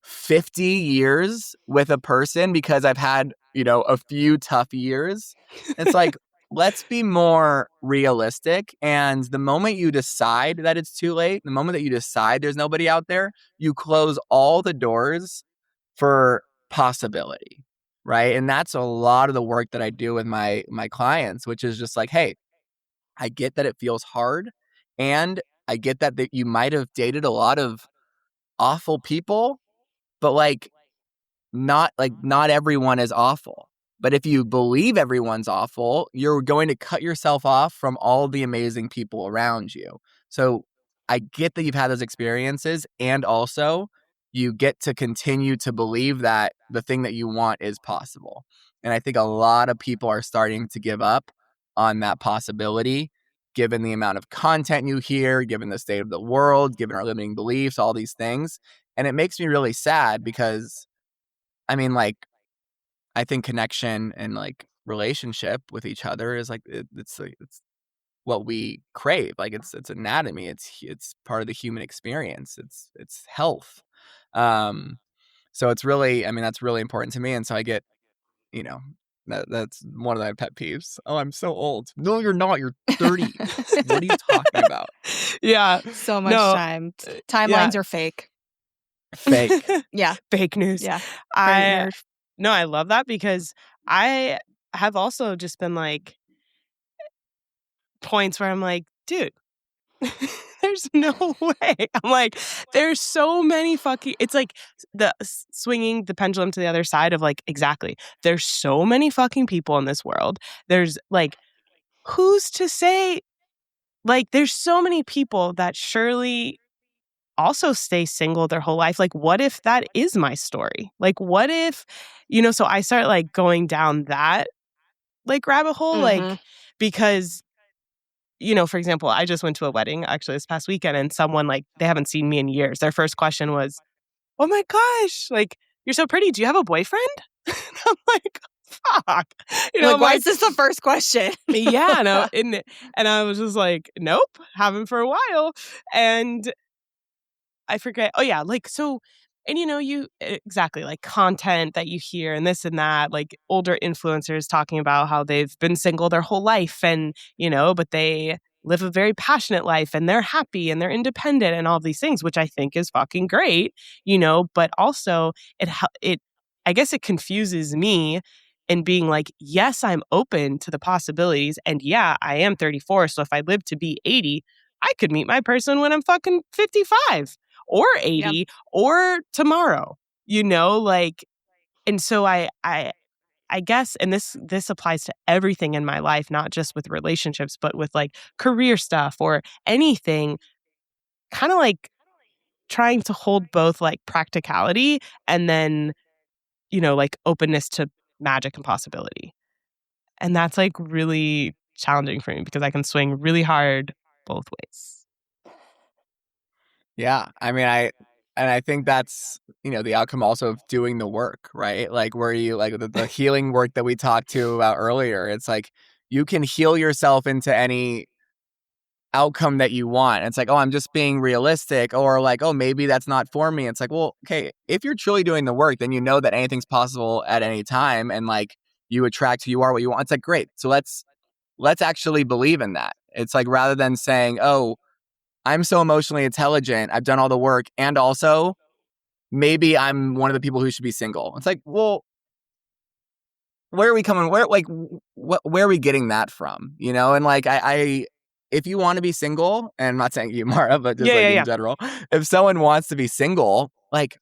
50 years with a person because I've had, a few tough years. It's like, let's be more realistic. And the moment you decide that it's too late, the moment that you decide there's nobody out there, you close all the doors for possibility. Right. And that's a lot of the work that I do with my clients, which is just like, hey, I get that it feels hard. And I get that you might have dated a lot of awful people, but not everyone is awful. But if you believe everyone's awful, you're going to cut yourself off from all the amazing people around you. So I get that you've had those experiences, and also you get to continue to believe that the thing that you want is possible. And I think a lot of people are starting to give up on that possibility, given the amount of content you hear, given the state of the world, given our limiting beliefs, all these things. And it makes me really sad because I think connection and like relationship with each other is like it's what we crave. Like it's anatomy. It's part of the human experience. It's health. So it's really, that's really important to me. And so I get, that's one of my pet peeves. "Oh, I'm so old." No, you're not. You're 30. What are you talking about? Yeah. So much time. Timelines are fake. Fake. Yeah. Fake news. Yeah. I love that because I have also just been like points where I'm like, dude, there's no way. I'm like, there's so many fucking, it's like the swinging the pendulum to the other side of like, exactly. There's so many fucking people in this world. There's like, who's to say, like, there's so many people that surely also stay single their whole life. Like, what if that is my story? Like, what if, so I start like going down that like rabbit hole, like, because, for example, I just went to a wedding actually this past weekend, and someone, like, they haven't seen me in years. Their first question was, "Oh my gosh, like, you're so pretty. Do you have a boyfriend?" And I'm like, fuck. Like, I'm why is this the first question? yeah, no, and I was just like, nope, haven't for a while. And I forget. Oh yeah, like, so, and you exactly, like, content that you hear and this and that, like older influencers talking about how they've been single their whole life, and but they live a very passionate life and they're happy and they're independent and all these things, which I think is fucking great, but also it I guess it confuses me in being like, yes, I'm open to the possibilities, and yeah, I am 34, so if I live to be 80, I could meet my person when I'm fucking 55 or 80 or tomorrow, like, and so I guess, and this applies to everything in my life, not just with relationships, but with like career stuff or anything, kind of like trying to hold both like practicality and then, like openness to magic and possibility. And that's like really challenging for me because I can swing really hard both ways. Yeah. I mean, I think that's, the outcome also of doing the work, right? Like, where you, like, the healing work that we talked to about earlier, it's like you can heal yourself into any outcome that you want. It's like, oh, I'm just being realistic, or like, oh, maybe that's not for me. It's like, well, okay, if you're truly doing the work, then you know that anything's possible at any time, and like you attract who you are, what you want. It's like, great. So let's actually believe in that. It's like, rather than saying, oh, I'm so emotionally intelligent, I've done all the work, and also maybe I'm one of the people who should be single. It's like, well, where are we coming? Where are we getting that from? And like, if you want to be single, and I'm not saying you, Mara, but just in general, if someone wants to be single, like,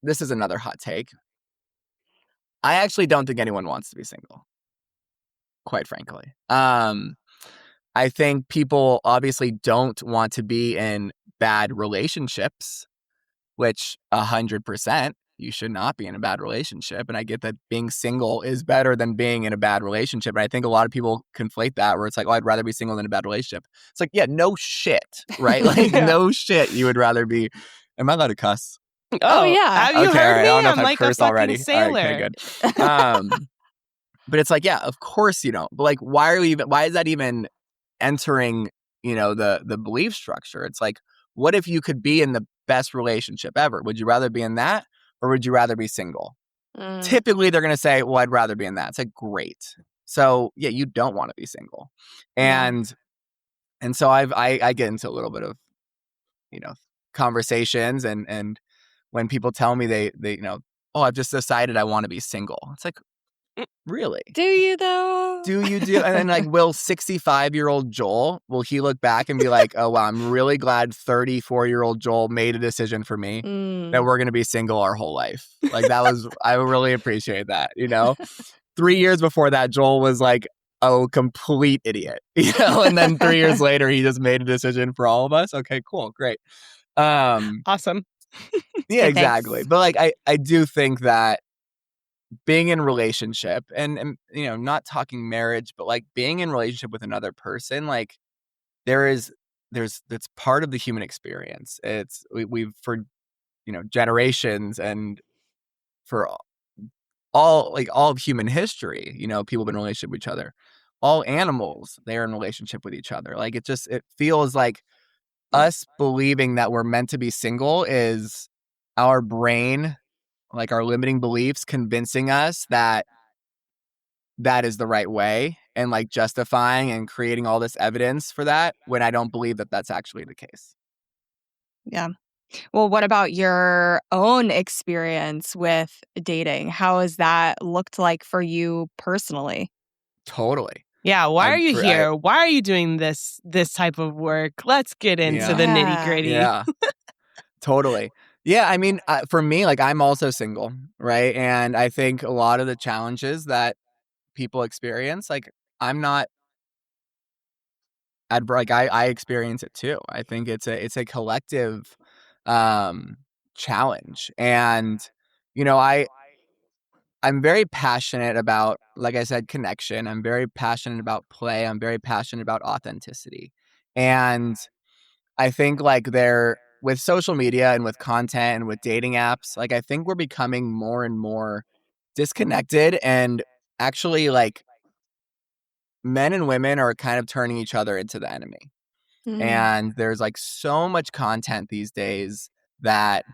this is another hot take. I actually don't think anyone wants to be single, quite frankly. I think people obviously don't want to be in bad relationships, which 100%, you should not be in a bad relationship. And I get that being single is better than being in a bad relationship. And I think a lot of people conflate that, where it's like, oh, I'd rather be single than a bad relationship. It's like, yeah, no shit, right? Like, no shit, you would rather be. Am I allowed to cuss? Oh yeah. Have you heard right. me? I don't know if I'm I've like cursed a fucking already. sailor. All right, okay, good. But it's like, yeah, of course you don't. But like, why is that even entering, the belief structure? It's like, what if you could be in the best relationship ever? Would you rather be in that, or would you rather be single? Typically, they're going to say, well, I'd rather be in that. It's like, great. So yeah, you don't want to be single. And so I get into a little bit of, conversations, and when people tell me they oh, I've just decided I want to be single. It's like, really? Do you though? Do you do? And then, like, will 65-year-old Joel, will he look back and be like, oh, wow, I'm really glad 34-year-old Joel made a decision for me that we're going to be single our whole life. Like, I really appreciate that, 3 years before that, Joel was like a complete idiot, and then 3 years later, he just made a decision for all of us. Okay, cool. Great. Awesome. Yeah, exactly. But like, I do think that being in relationship, and not talking marriage, but like being in relationship with another person, like, there's that's part of the human experience. We've for generations, and for all of human history, people have been in a relationship with each other. All animals, they're in a relationship with each other. Like, it feels like us believing that we're meant to be single is our brain, like our limiting beliefs, convincing us that is the right way, and like justifying and creating all this evidence for that, when I don't believe that that's actually the case. Yeah. Well, what about your own experience with dating? How has that looked like for you personally? Totally. Yeah, why are you here? Why are you doing this type of work? Let's get into the nitty-gritty. Yeah. Totally. Yeah, I mean, for me, like, I'm also single, right? And I think a lot of the challenges that people experience, like, I'm not like I experience it too. I think it's a collective um challenge. And you know, I'm very passionate about, like I said, connection. I'm very passionate about play. I'm very passionate about authenticity. And I think like there with social media and with content and with dating apps, like I think we're becoming more and more disconnected, and actually like men and women are kind of turning each other into the enemy. And there's like so much content these days that,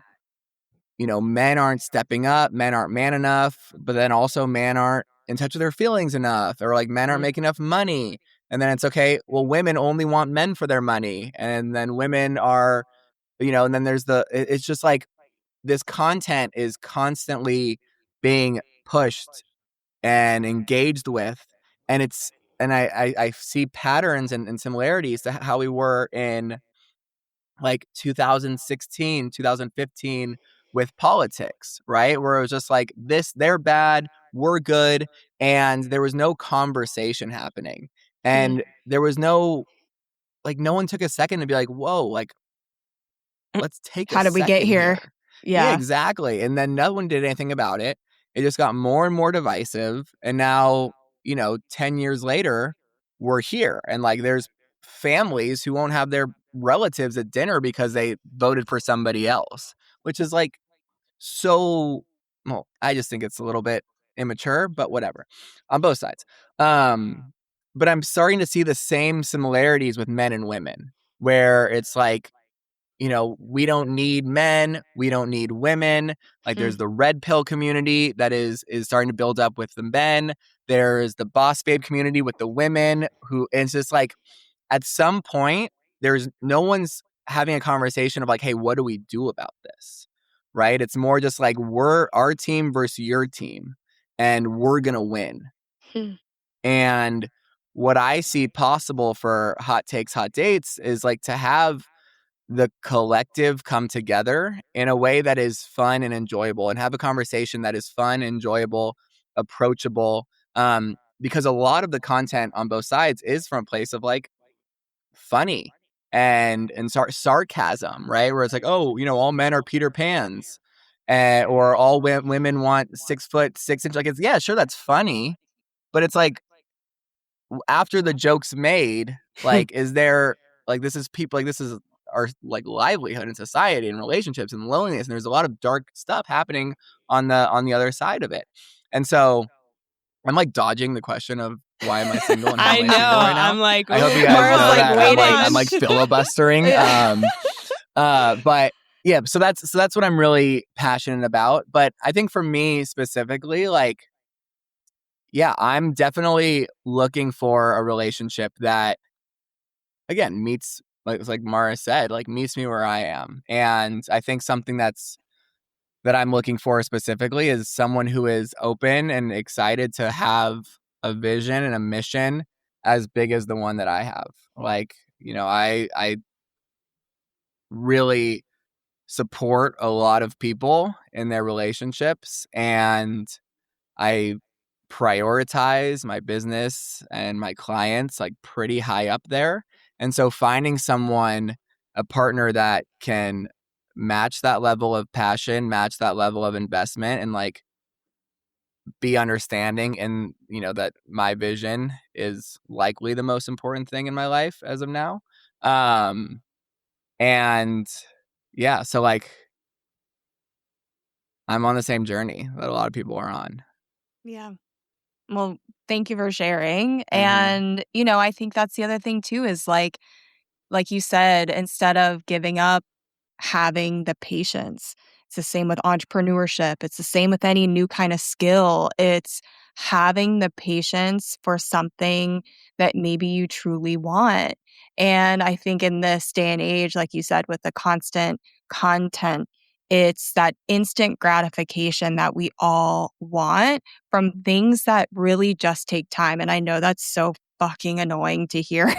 you know, men aren't stepping up, men aren't man enough, but then also men aren't in touch with their feelings enough, or like men aren't making enough money. And then it's okay, well, women only want men for their money. And then women are, you know, and then there's it's just like this content is constantly being pushed and engaged with. And it's, and I see patterns and similarities to how we were in like 2016, 2015 with politics, right? Where it was just like this, they're bad, we're good. And there was no conversation happening. And there was no, like, no one took a second to be like, whoa, like, let's take a How did we get second here? here. Yeah, Yeah. exactly. And then no one did anything about it. It just got more and more divisive. And now, you know, 10 years later, we're here. And like there's families who won't have their relatives at dinner because they voted for somebody else, which is like so, well, I just think it's a little bit immature, but whatever. On both sides. But I'm starting to see the same similarities with men and women, where it's like, you know, we don't need men, we don't need women. Like there's the red pill community that is starting to build up with the men. There's the boss babe community with the women who, and it's just like at some point there's no one's having a conversation of like, hey, what do we do about this? Right? It's more just like we're our team versus your team and we're going to win. And what I see possible for Hot Takes, Hot Dates is like to have the collective come together in a way that is fun and enjoyable, and have a conversation that is fun, enjoyable, approachable. Because a lot of the content on both sides is from a place of like funny and sarcasm, right? Where it's like, oh, you know, all men are Peter Pans, or all women want 6'6" like it's, yeah, sure, that's funny, but it's like after the joke's made, like, is there, like, this is people, like, this is our like livelihood in society and relationships and loneliness, and there's a lot of dark stuff happening on the other side of it. And so I'm like dodging the question of why am I single and how I am I know. single right now. I'm like, I hope you ooh, guys Mara's know like that waiting. I'm like filibustering. But yeah, so that's what I'm really passionate about. But I think for me specifically, like, yeah, I'm definitely looking for a relationship that, again, meets, like Mara said, like meets me where I am. And I think something that I'm looking for specifically is someone who is open and excited to have a vision and a mission as big as the one that I have. Like, you know, I really support a lot of people in their relationships, and I prioritize my business and my clients like pretty high up there. And so finding someone, a partner that can match that level of passion, match that level of investment, and like be understanding, and you know that my vision is likely the most important thing in my life as of now. And yeah, so like I'm on the same journey that a lot of people are on. Yeah. Well, thank you for sharing. Mm-hmm. And, you know, I think that's the other thing too is like you said, instead of giving up, having the patience. It's the same with entrepreneurship. It's the same with any new kind of skill. It's having the patience for something that maybe you truly want. And I think in this day and age, like you said, with the constant content, it's that instant gratification that we all want from things that really just take time. And I know that's so fucking annoying to hear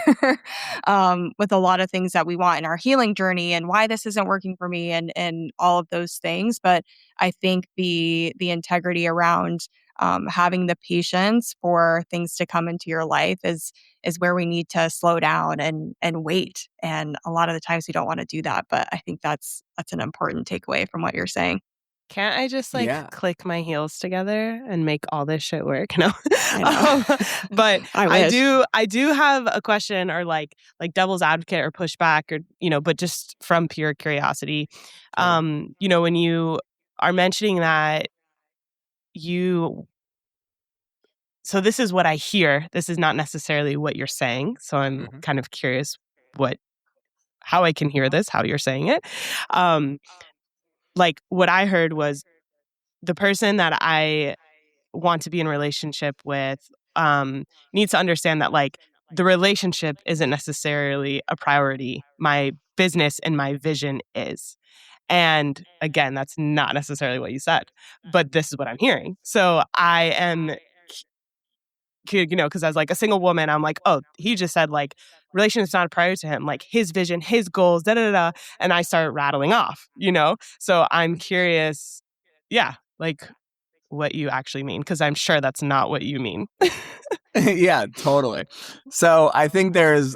with a lot of things that we want in our healing journey and why this isn't working for me and all of those things. But I think the integrity around having the patience for things to come into your life is where we need to slow down and wait. And a lot of the times we don't want to do that. But I think that's an important takeaway from what you're saying. Can't I just Yeah. click my heels together and make all this shit work? No, I know. But I I wish. do have a question or like devil's advocate or pushback or but just from pure curiosity. When you are mentioning that you, so this is what I hear. This is not necessarily what you're saying. So I'm kind of curious how I can hear this, how you're saying it. Like what I heard was the person that I want to be in relationship with needs to understand that the relationship isn't necessarily a priority. My business and my vision is. And again, that's not necessarily what you said, but this is what I'm hearing. So I am, because as a single woman, I'm like, oh, he just said relationship's not a priority to him, his vision, his goals, da da da. And I start rattling off. So I'm curious, yeah, what you actually mean, because I'm sure that's not what you mean. Yeah, totally. So I think there's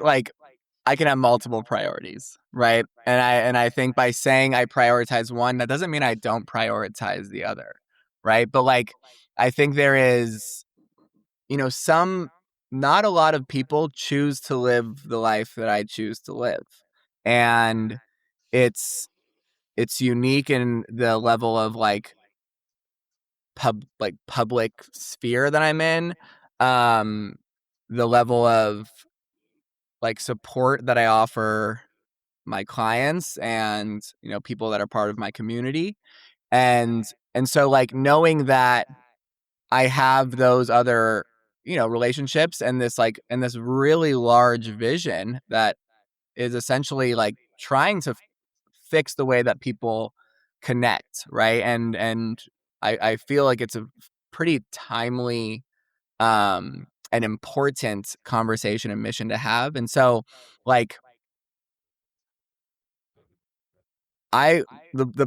I can have multiple priorities, right? And I think by saying I prioritize one, that doesn't mean I don't prioritize the other, right? But I think there is, not a lot of people choose to live the life that I choose to live. And it's unique in the level of public sphere that I'm in, the level of support that I offer my clients and people that are part of my community, and so knowing that I have those other relationships and this really large vision that is essentially trying to fix the way that people connect, right? And I feel like it's a pretty timely an important conversation and mission to have. And so the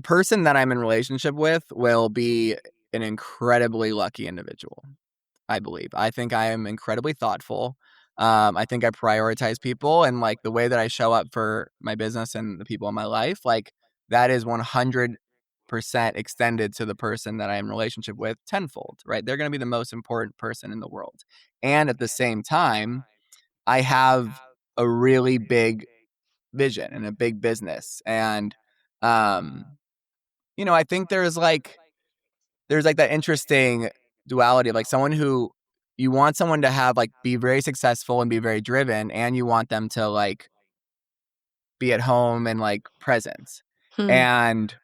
person that I'm in relationship with will be an incredibly lucky individual, I believe. I think I am incredibly thoughtful. I think I prioritize people, and the way that I show up for my business and the people in my life, that is 100% extended to the person that I am in relationship with tenfold, right? They're going to be the most important person in the world. And at the same time, I have a really big vision and a big business. And, I think there's that interesting duality of someone who you want someone to have be very successful and be very driven, and you want them to be at home and present. And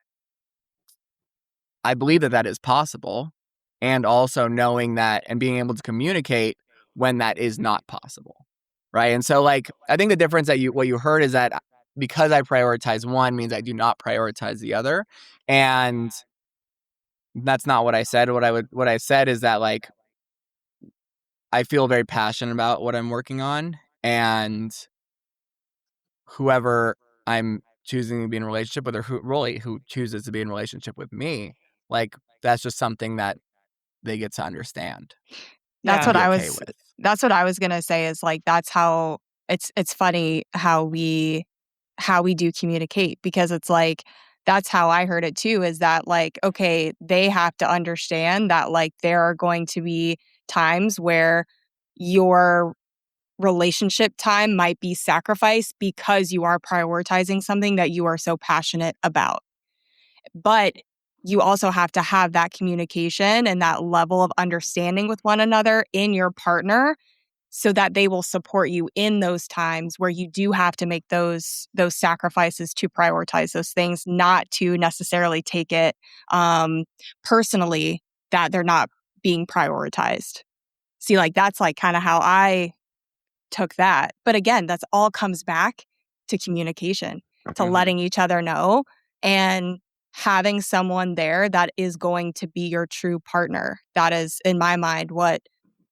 I believe that that is possible, and also knowing that and being able to communicate when that is not possible, right? And so I think the difference that what you heard is that because I prioritize one means I do not prioritize the other, and that's not what I said. What I said is that I feel very passionate about what I'm working on, and whoever I'm choosing to be in a relationship with, or who chooses to be in a relationship with me, that's just something that they get to understand. That's and what be I okay was with. that's what I was gonna say is that's how it's funny how we do communicate, because it's that's how I heard it too, is that okay, they have to understand that there are going to be times where your relationship time might be sacrificed because you are prioritizing something that you are so passionate about. But you also have to have that communication and that level of understanding with one another in your partner, so that they will support you in those times where you do have to make those sacrifices to prioritize those things, not to necessarily take it personally that they're not being prioritized. See, that's kind of how I took that. But again, that's all comes back to communication, to letting each other know, and having someone there that is going to be your true partner. That is, in my mind, what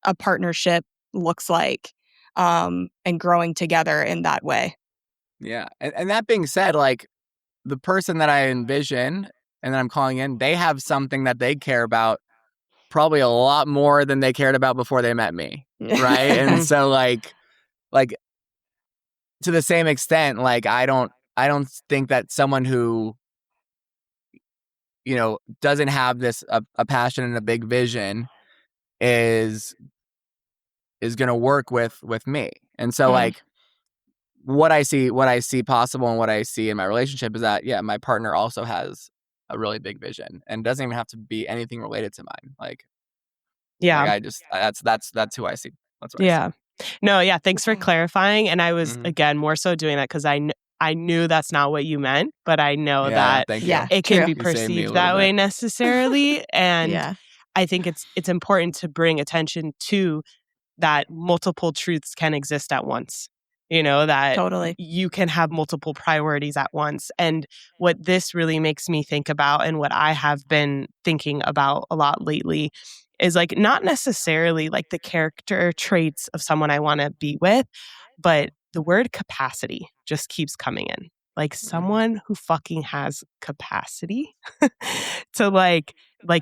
a partnership looks like, and growing together in that way. Yeah. And that being said, the person that I envision and that I'm calling in, they have something that they care about probably a lot more than they cared about before they met me, right? And so like to the same extent, like I don't think that someone who doesn't have this a passion and a big vision is going to work with me. And so like what I see possible and what I see in my relationship is that my partner also has a really big vision and doesn't even have to be anything related to mine. Like I just that's who I see. That's what I see. No, thanks for clarifying. And I was again more so doing that because I knew that's not what you meant, but I know that thank you. it can be perceived that way necessarily. And I think it's important to bring attention to that multiple truths can exist at once. That Totally. you can have multiple priorities at once. And what this really makes me think about, and what I have been thinking about a lot lately, is like not necessarily like the character traits of someone I want to be with, but the word capacity just keeps coming in. Like someone who fucking has capacity to like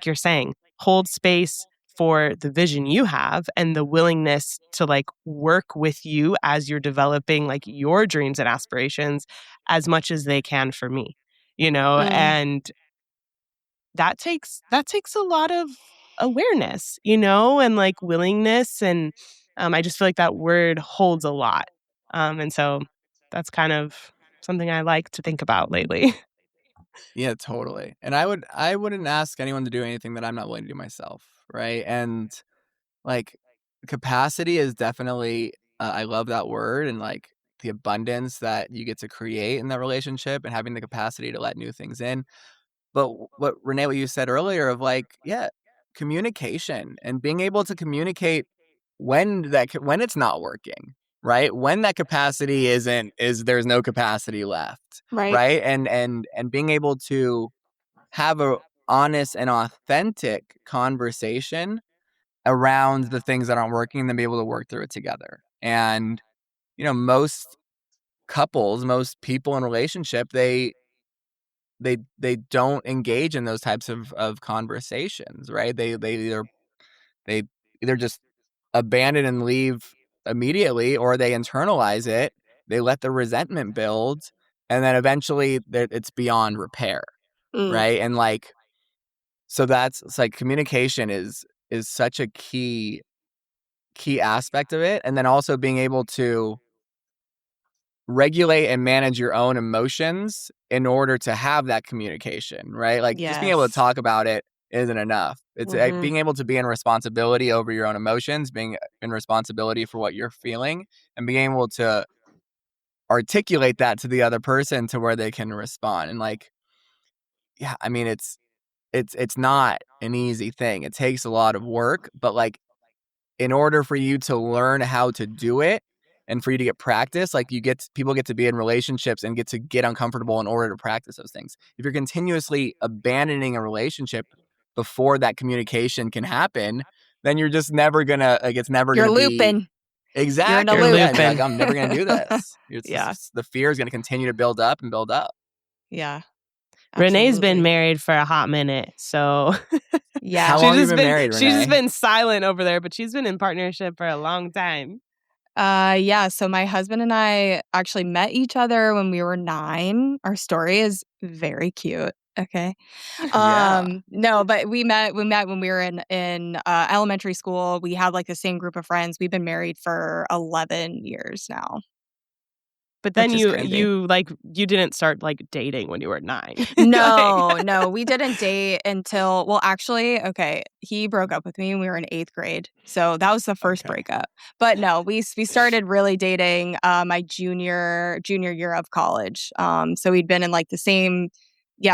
you're saying, hold space for the vision you have and the willingness to like work with you as you're developing like your dreams and aspirations as much as they can for me, and that takes a lot of awareness, and like willingness. And I just feel like that word holds a lot. And so that's kind of something I like to think about lately. Yeah, totally. And I wouldn't ask anyone to do anything that I'm not willing to do myself, right? And like capacity is definitely I love that word, and like the abundance that you get to create in that relationship and having the capacity to let new things in. But what Renee, what you said earlier of like, communication and being able to communicate when it's not working, right? When that capacity there's no capacity left, right? And being able to have a honest and authentic conversation around the things that aren't working, and then be able to work through it together. And most couples, most people in relationship, they don't engage in those types of conversations, right? They either just abandon and leave immediately, or they internalize it. They let the resentment build, and then eventually it's beyond repair, right? And like, so it's like communication is such a key aspect of it, and then also being able to regulate and manage your own emotions in order to have that communication, right? Like just being able to talk about it isn't enough. It's like being able to be in responsibility over your own emotions, being in responsibility for what you're feeling, and being able to articulate that to the other person to where they can respond. And like, I mean, it's not an easy thing. It takes a lot of work, but like in order for you to learn how to do it and for you to get practice, like people get to be in relationships and get uncomfortable in order to practice those things. If you're continuously abandoning a relationship before that communication can happen, then you're just never gonna, like, it's never gonna be looping. exactly. You're in a loop. Yeah, like, I'm never gonna do this. Yeah. The fear is gonna continue to build up and build up. Yeah. Renee's been married for a hot minute, so yeah. How long have you been married, Renee? She's just been silent over there, but she's been in partnership for a long time. So my husband and I actually met each other when we were 9. Our story is very cute. Okay. No, but we met when we were in elementary school. We had like the same group of friends. We've been married for 11 years now. But then you didn't start like dating when you were 9. No, we didn't date until, well, actually, okay, he broke up with me when we were in 8th grade. So that was the first breakup. But no, we started really dating my junior year of college. So we'd been in like the same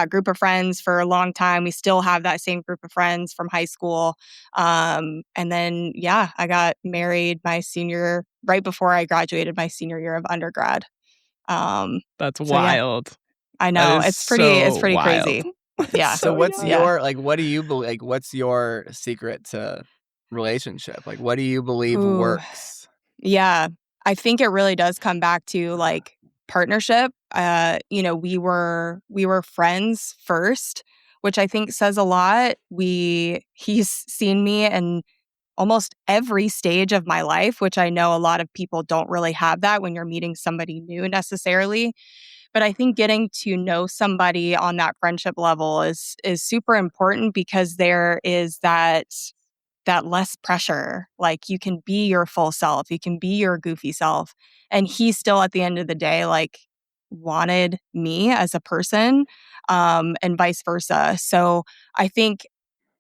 group of friends for a long time. We still have that same group of friends from high school. And then I got married right before I graduated my senior year of undergrad. That's wild. I know. It's pretty crazy. Yeah. So what's your, like, what do you believe, like, what's your secret to relationship? Like, what do you believe works? Yeah. I think it really does come back to like partnership. We were friends first. which I think says a lot. He's seen me in almost every stage of my life, which I know a lot of people don't really have that when you're meeting somebody new necessarily. But I think getting to know somebody on that friendship level is super important because there is that less pressure. Like you can be your full self, you can be your goofy self. And he still at the end of the day, like wanted me as a person, and vice versa. So I think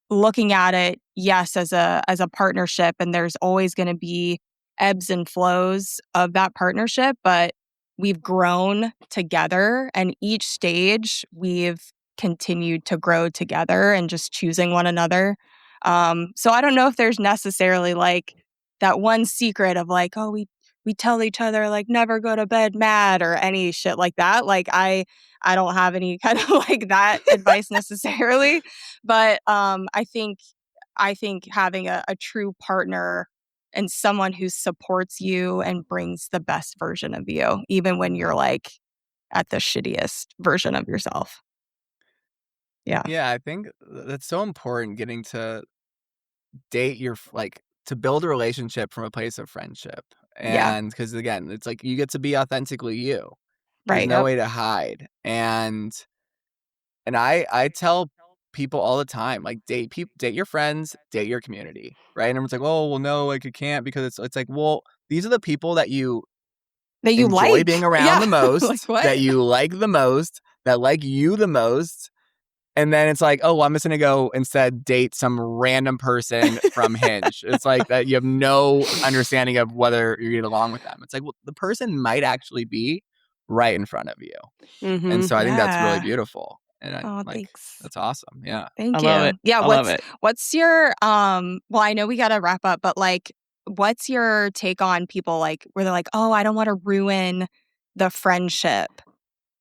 looking at it, yes, as a partnership, and there's always going to be ebbs and flows of that partnership, but we've grown together, and each stage we've continued to grow together and just choosing one another. So I don't know if there's necessarily like that one secret of like, oh, we tell each other like never go to bed mad or any shit like that. Like I don't have any kind of like that advice necessarily. But I think having a true partner and someone who supports you and brings the best version of you, even when you're like at the shittiest version of yourself. Yeah. Yeah, I think that's so important, getting to date like to build a relationship from a place of friendship. Yeah. And because again, it's like you get to be authentically you. There's Right. no Yep. way to hide. And I tell people all the time, like date your friends, date your community, right? And everyone's like, oh well, no, like you can't, because it's like, well, these are the people that you That you enjoy being like. around Yeah. the Like most, what? that you like the most, that like you the most. And then it's like, oh, well, I'm just gonna go instead date some random person from Hinge. It's like that you have no understanding of whether you get along with them. It's like, well, the person might actually be right in front of you. And Mm-hmm. so I think that's really Yeah. beautiful. And Oh, like, thanks. that's awesome. Yeah. I Thank love you. it. Yeah, I love what's it. what's your well, I know we got to wrap up, but like what's your take on people like where they're like, "Oh, I don't want to ruin the friendship."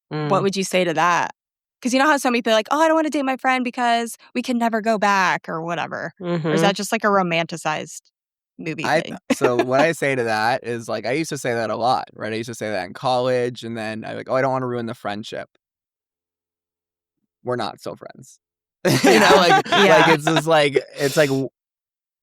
What Mm. would you say to that? Cuz you know how some people are like, "Oh, I don't want to date my friend because we can never go back or whatever." Or is Mm-hmm. that just like a romanticized movie thing? So what I say to that is, like, I used to say that a lot, right? I used to say that in college, and then I like, oh, I don't want to ruin the friendship. We're not still friends. Yeah. Like Yeah. it's just like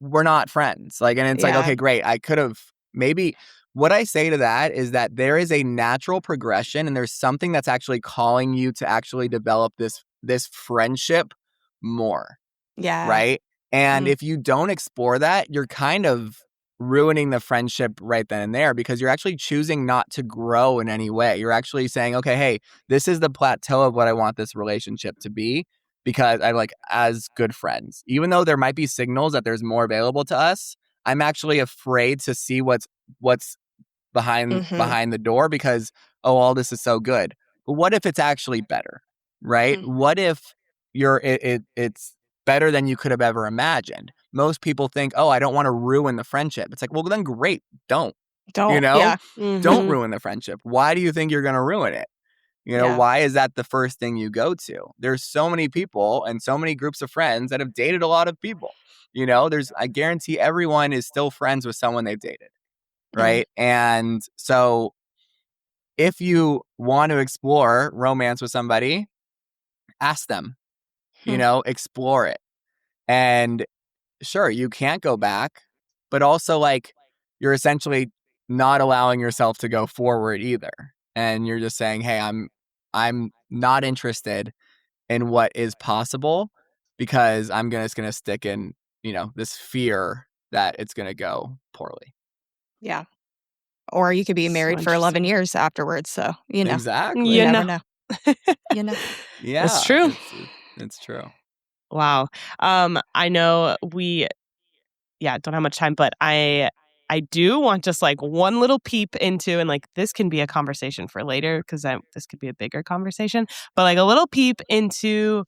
we're not friends. Like, and it's like, Yeah. okay, great. I could have maybe. What I say to that is that there is a natural progression, and there's something that's actually calling you to actually develop this friendship more, Yeah. right? And Mm. if you don't explore that, you're kind of ruining the friendship right then and there, because you're actually choosing not to grow in any way. You're actually saying, okay, hey, this is the plateau of what I want this relationship to be, because I like, as good friends, even though there might be signals that there's more available to us, I'm actually afraid to see what's Mhm. behind the door, because oh, all this is so good. But what if it's actually better, right? Mm. What if it's better than you could have ever imagined? Most people think, oh, I don't want to ruin the friendship. It's like, well, then great, don't. you Don't. know Yeah. don't Mm-hmm. ruin the friendship. Why do you think you're going to ruin it? Yeah. Why is that the first thing you go to? There's so many people and so many groups of friends that have dated a lot of people. I guarantee everyone is still friends with someone they've dated, Mm. right? And so if you want to explore romance with somebody, ask them, Hmm. explore it. And sure, you can't go back, but also like you're essentially not allowing yourself to go forward either. And you're just saying, hey, I'm not interested in what is possible, because just gonna stick in, this fear that it's gonna go poorly. Yeah. Or you could be So married for 11 interesting. years afterwards. So, you Exactly. You never know. know. You know. That's Yeah, true. it's true. Wow. I know we don't have much time, but I do want just like one little peep into, and like this can be a conversation for later because this could be a bigger conversation, but like a little peep into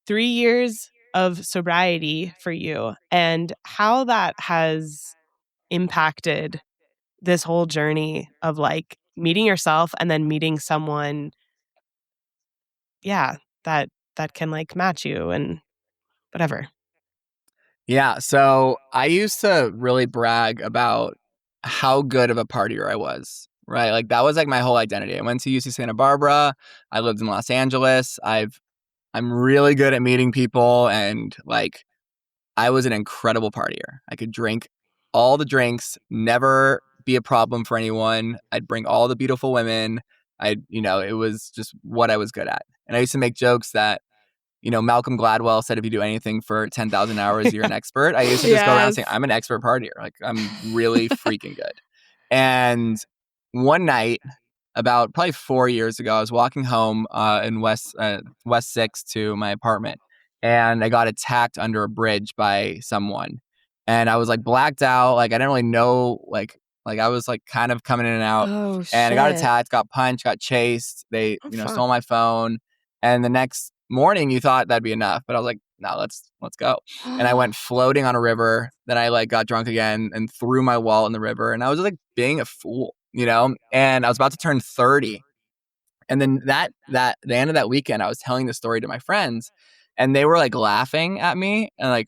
3 years of sobriety for you and how that has impacted this whole journey of like meeting yourself and then meeting someone, yeah, that can like match you and whatever. Yeah, so I used to really brag about how good of a partier I was, right? Like that was like my whole identity. I went to UC Santa Barbara. I lived in Los Angeles. I'm I'm really good at meeting people, and like I was an incredible partier. I could drink all the drinks, never be a problem for anyone. I'd bring all the beautiful women. It was just what I was good at. And I used to make jokes that, Malcolm Gladwell said if you do anything for 10,000 hours, you're an expert. I used to just go around saying, I'm an expert partier. Like, I'm really freaking good. And one night, about probably 4 years ago, I was walking home in West 6 to my apartment, and I got attacked under a bridge by someone. And I was like blacked out. Like, I didn't really know, like I was like kind of coming in and out. Oh, shit. And I got attacked, got punched, got chased. They, fuck. stole my phone. And the next morning you thought that'd be enough. But I was like, no, let's go. And I went floating on a river. Then I like got drunk again and threw my wallet in the river. And I was just like being a fool, and I was about to turn 30. And then the end of that weekend, I was telling the story to my friends, and they were like laughing at me, and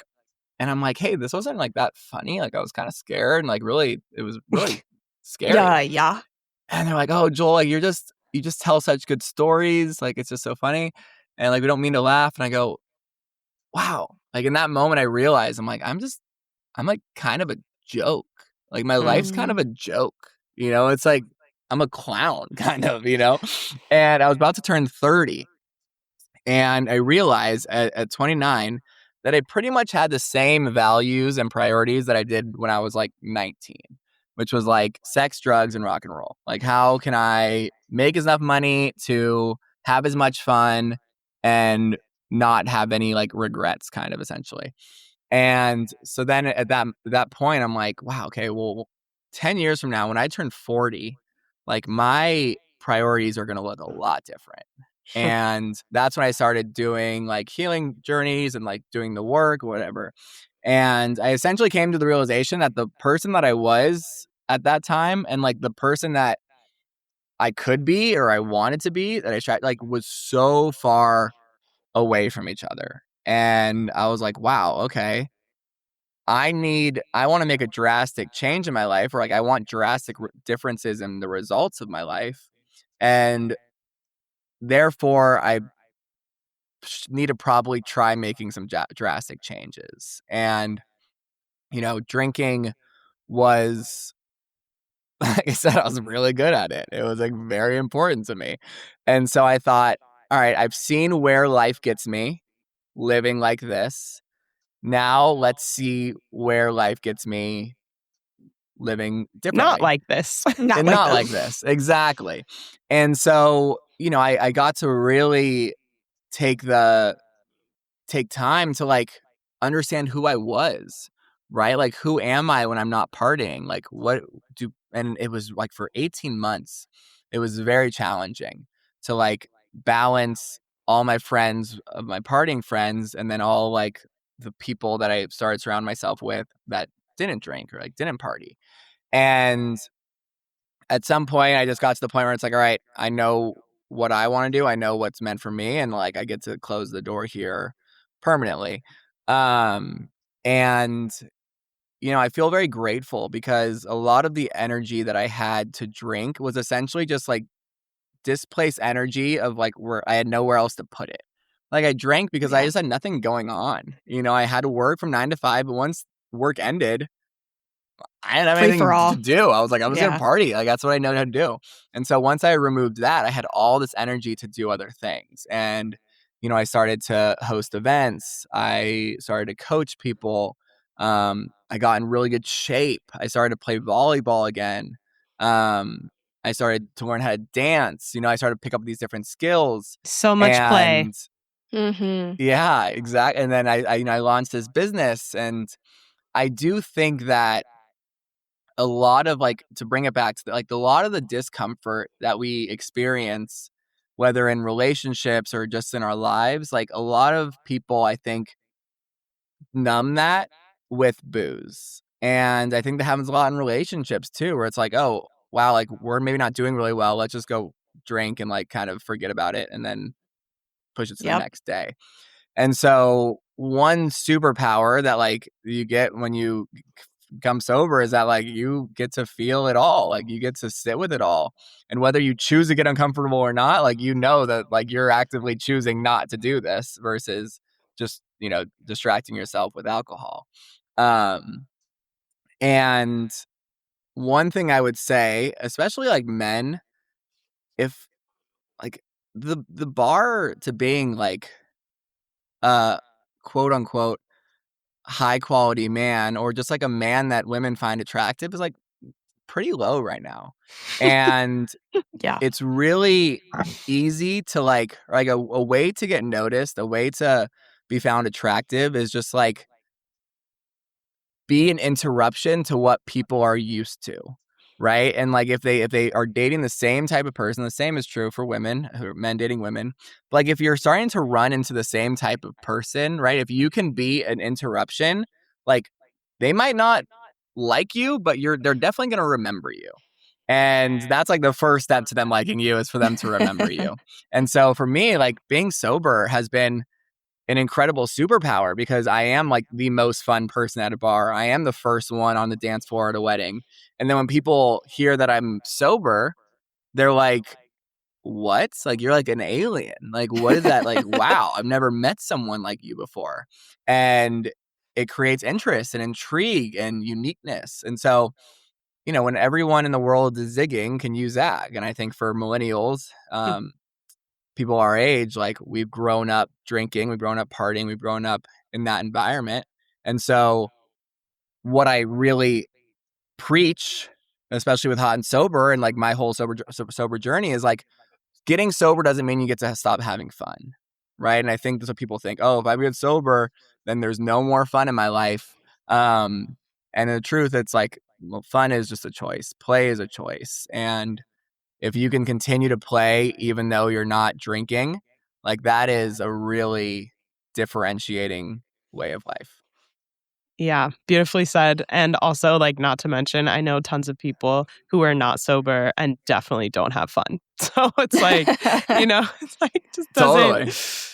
I'm like, hey, this wasn't like that funny. Like, I was kind of scared, and like really, it was really scary. Yeah. And they're like, oh, Joel, like you just tell such good stories. Like, it's just so funny. And like, we don't mean to laugh. And I go, wow. Like, in that moment, I realized I'm like kind of a joke. Like, my life's kind of a joke. It's like I'm a clown, kind of, And I was about to turn 30. And I realized at 29 that I pretty much had the same values and priorities that I did when I was like 19, which was like sex, drugs, and rock and roll. Like, how can I make enough money to have as much fun and not have any like regrets, kind of, essentially. And so then at that point, I'm like, wow, okay, well, 10 years from now, when I turn 40, like my priorities are going to look a lot different. And that's when I started doing like healing journeys and like doing the work or whatever. And I essentially came to the realization that the person that I was at that time and like the person that I could be or I wanted to be that I tried like was so far away from each other. And I was like, wow, okay. I want to make a drastic change in my life, or like I want drastic differences in the results of my life. And therefore, I need to probably try making some drastic changes. And, drinking was, like I said, I was really good at it. It was like very important to me. And so I thought, all right, I've seen where life gets me living like this. Now let's see where life gets me living differently. Not like this. Not like this. Exactly. And so, I got to really take time to like understand who I was, right? Like, who am I when I'm not partying? Like, and it was like for 18 months, it was very challenging to like balance all my friends of my partying friends and then all like the people that I started surrounding myself with that didn't drink or like didn't party. And at some point I just got to the point where it's like, all right, I know what I want to do. I know what's meant for me. And like, I get to close the door here permanently. And I feel very grateful because a lot of the energy that I had to drink was essentially just like displaced energy of like where I had nowhere else to put it. Like, I drank because I just had nothing going on. I had to work from 9 to 5, but once work ended, I didn't have anything to do. I was like, I'm just gonna party. Like, that's what I know how to do. And so once I removed that, I had all this energy to do other things. And, I started to host events. I started to coach people. I got in really good shape. I started to play volleyball again. I started to learn how to dance. I started to pick up these different skills. So much play. Yeah, exactly. And then I launched this business, and I do think that a lot of like, to bring it back to like a lot of the discomfort that we experience, whether in relationships or just in our lives, like a lot of people, I think, numb that with booze. And I think that happens a lot in relationships too, where it's like, oh, wow, like we're maybe not doing really well. Let's just go drink and like kind of forget about it and then push it to the next day. And so one superpower that like you get when you become sober is that like you get to feel it all, like you get to sit with it all. And whether you choose to get uncomfortable or not, like you know that like you're actively choosing not to do this versus just, you know, distracting yourself with alcohol. And one thing I would say, especially like men, if like the bar to being like quote unquote high quality man or just like a man that women find attractive is like pretty low right now. And Yeah. it's really easy to like a way to get noticed, a way to be found attractive is just like be an interruption to what people are used to, right? And like if they are dating the same type of person, the same is true for women, men dating women. But like if you're starting to run into the same type of person, right? If you can be an interruption, like they might not like you, but they're definitely going to remember you. And that's like the first step to them liking you is for them to remember you. And so for me, like being sober has been an incredible superpower because I am like the most fun person at a bar. I am the first one on the dance floor at a wedding. And then when people hear that I'm sober, they're like, what? Like, you're like an alien. Like, what is that? Like, wow, I've never met someone like you before. And it creates interest and intrigue and uniqueness. And so, you know, when everyone in the world is zigging, can you zag? And I think for millennials, people our age, like we've grown up drinking, we've grown up partying, we've grown up in that environment. And so what I really preach, especially with Hot and Sober and like my whole sober journey is like getting sober doesn't mean you get to stop having fun. Right. And I think that's what people think. Oh, if I get sober, then there's no more fun in my life. And the truth, it's like, well, fun is just a choice. Play is a choice. And if you can continue to play even though you're not drinking, like that is a really differentiating way of life. Yeah, beautifully said. And also, like, not to mention, I know tons of people who are not sober and definitely don't have fun. So it's like, you know, it's like just Totally.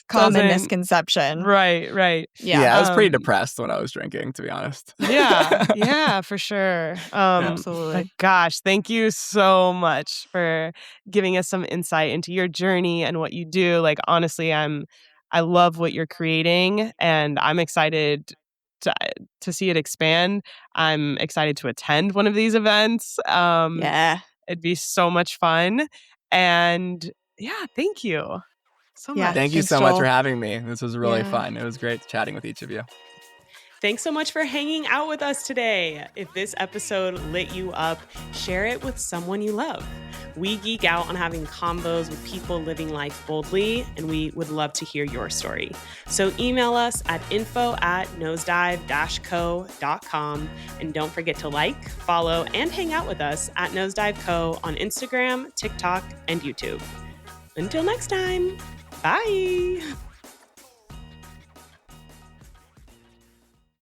Common misconception. Right. Yeah, I was pretty depressed when I was drinking, to be honest. Yeah, for sure. Absolutely. But gosh, thank you so much for giving us some insight into your journey and what you do. Like, honestly, I love what you're creating, and I'm excited to see it expand. I'm excited to attend one of these events. Yeah. It'd be so much fun. And yeah, thank you so much. Thank you Thanks, so much Joel. for having me. This was really Yeah. fun. It was great chatting with each of you. Thanks so much for hanging out with us today. If this episode lit you up, share it with someone you love. We geek out on having combos with people living life boldly, and we would love to hear your story. So email us at info@nosedive-co.com. And don't forget to like, follow, and hang out with us at Nosedive Co. on Instagram, TikTok, and YouTube. Until next time, bye.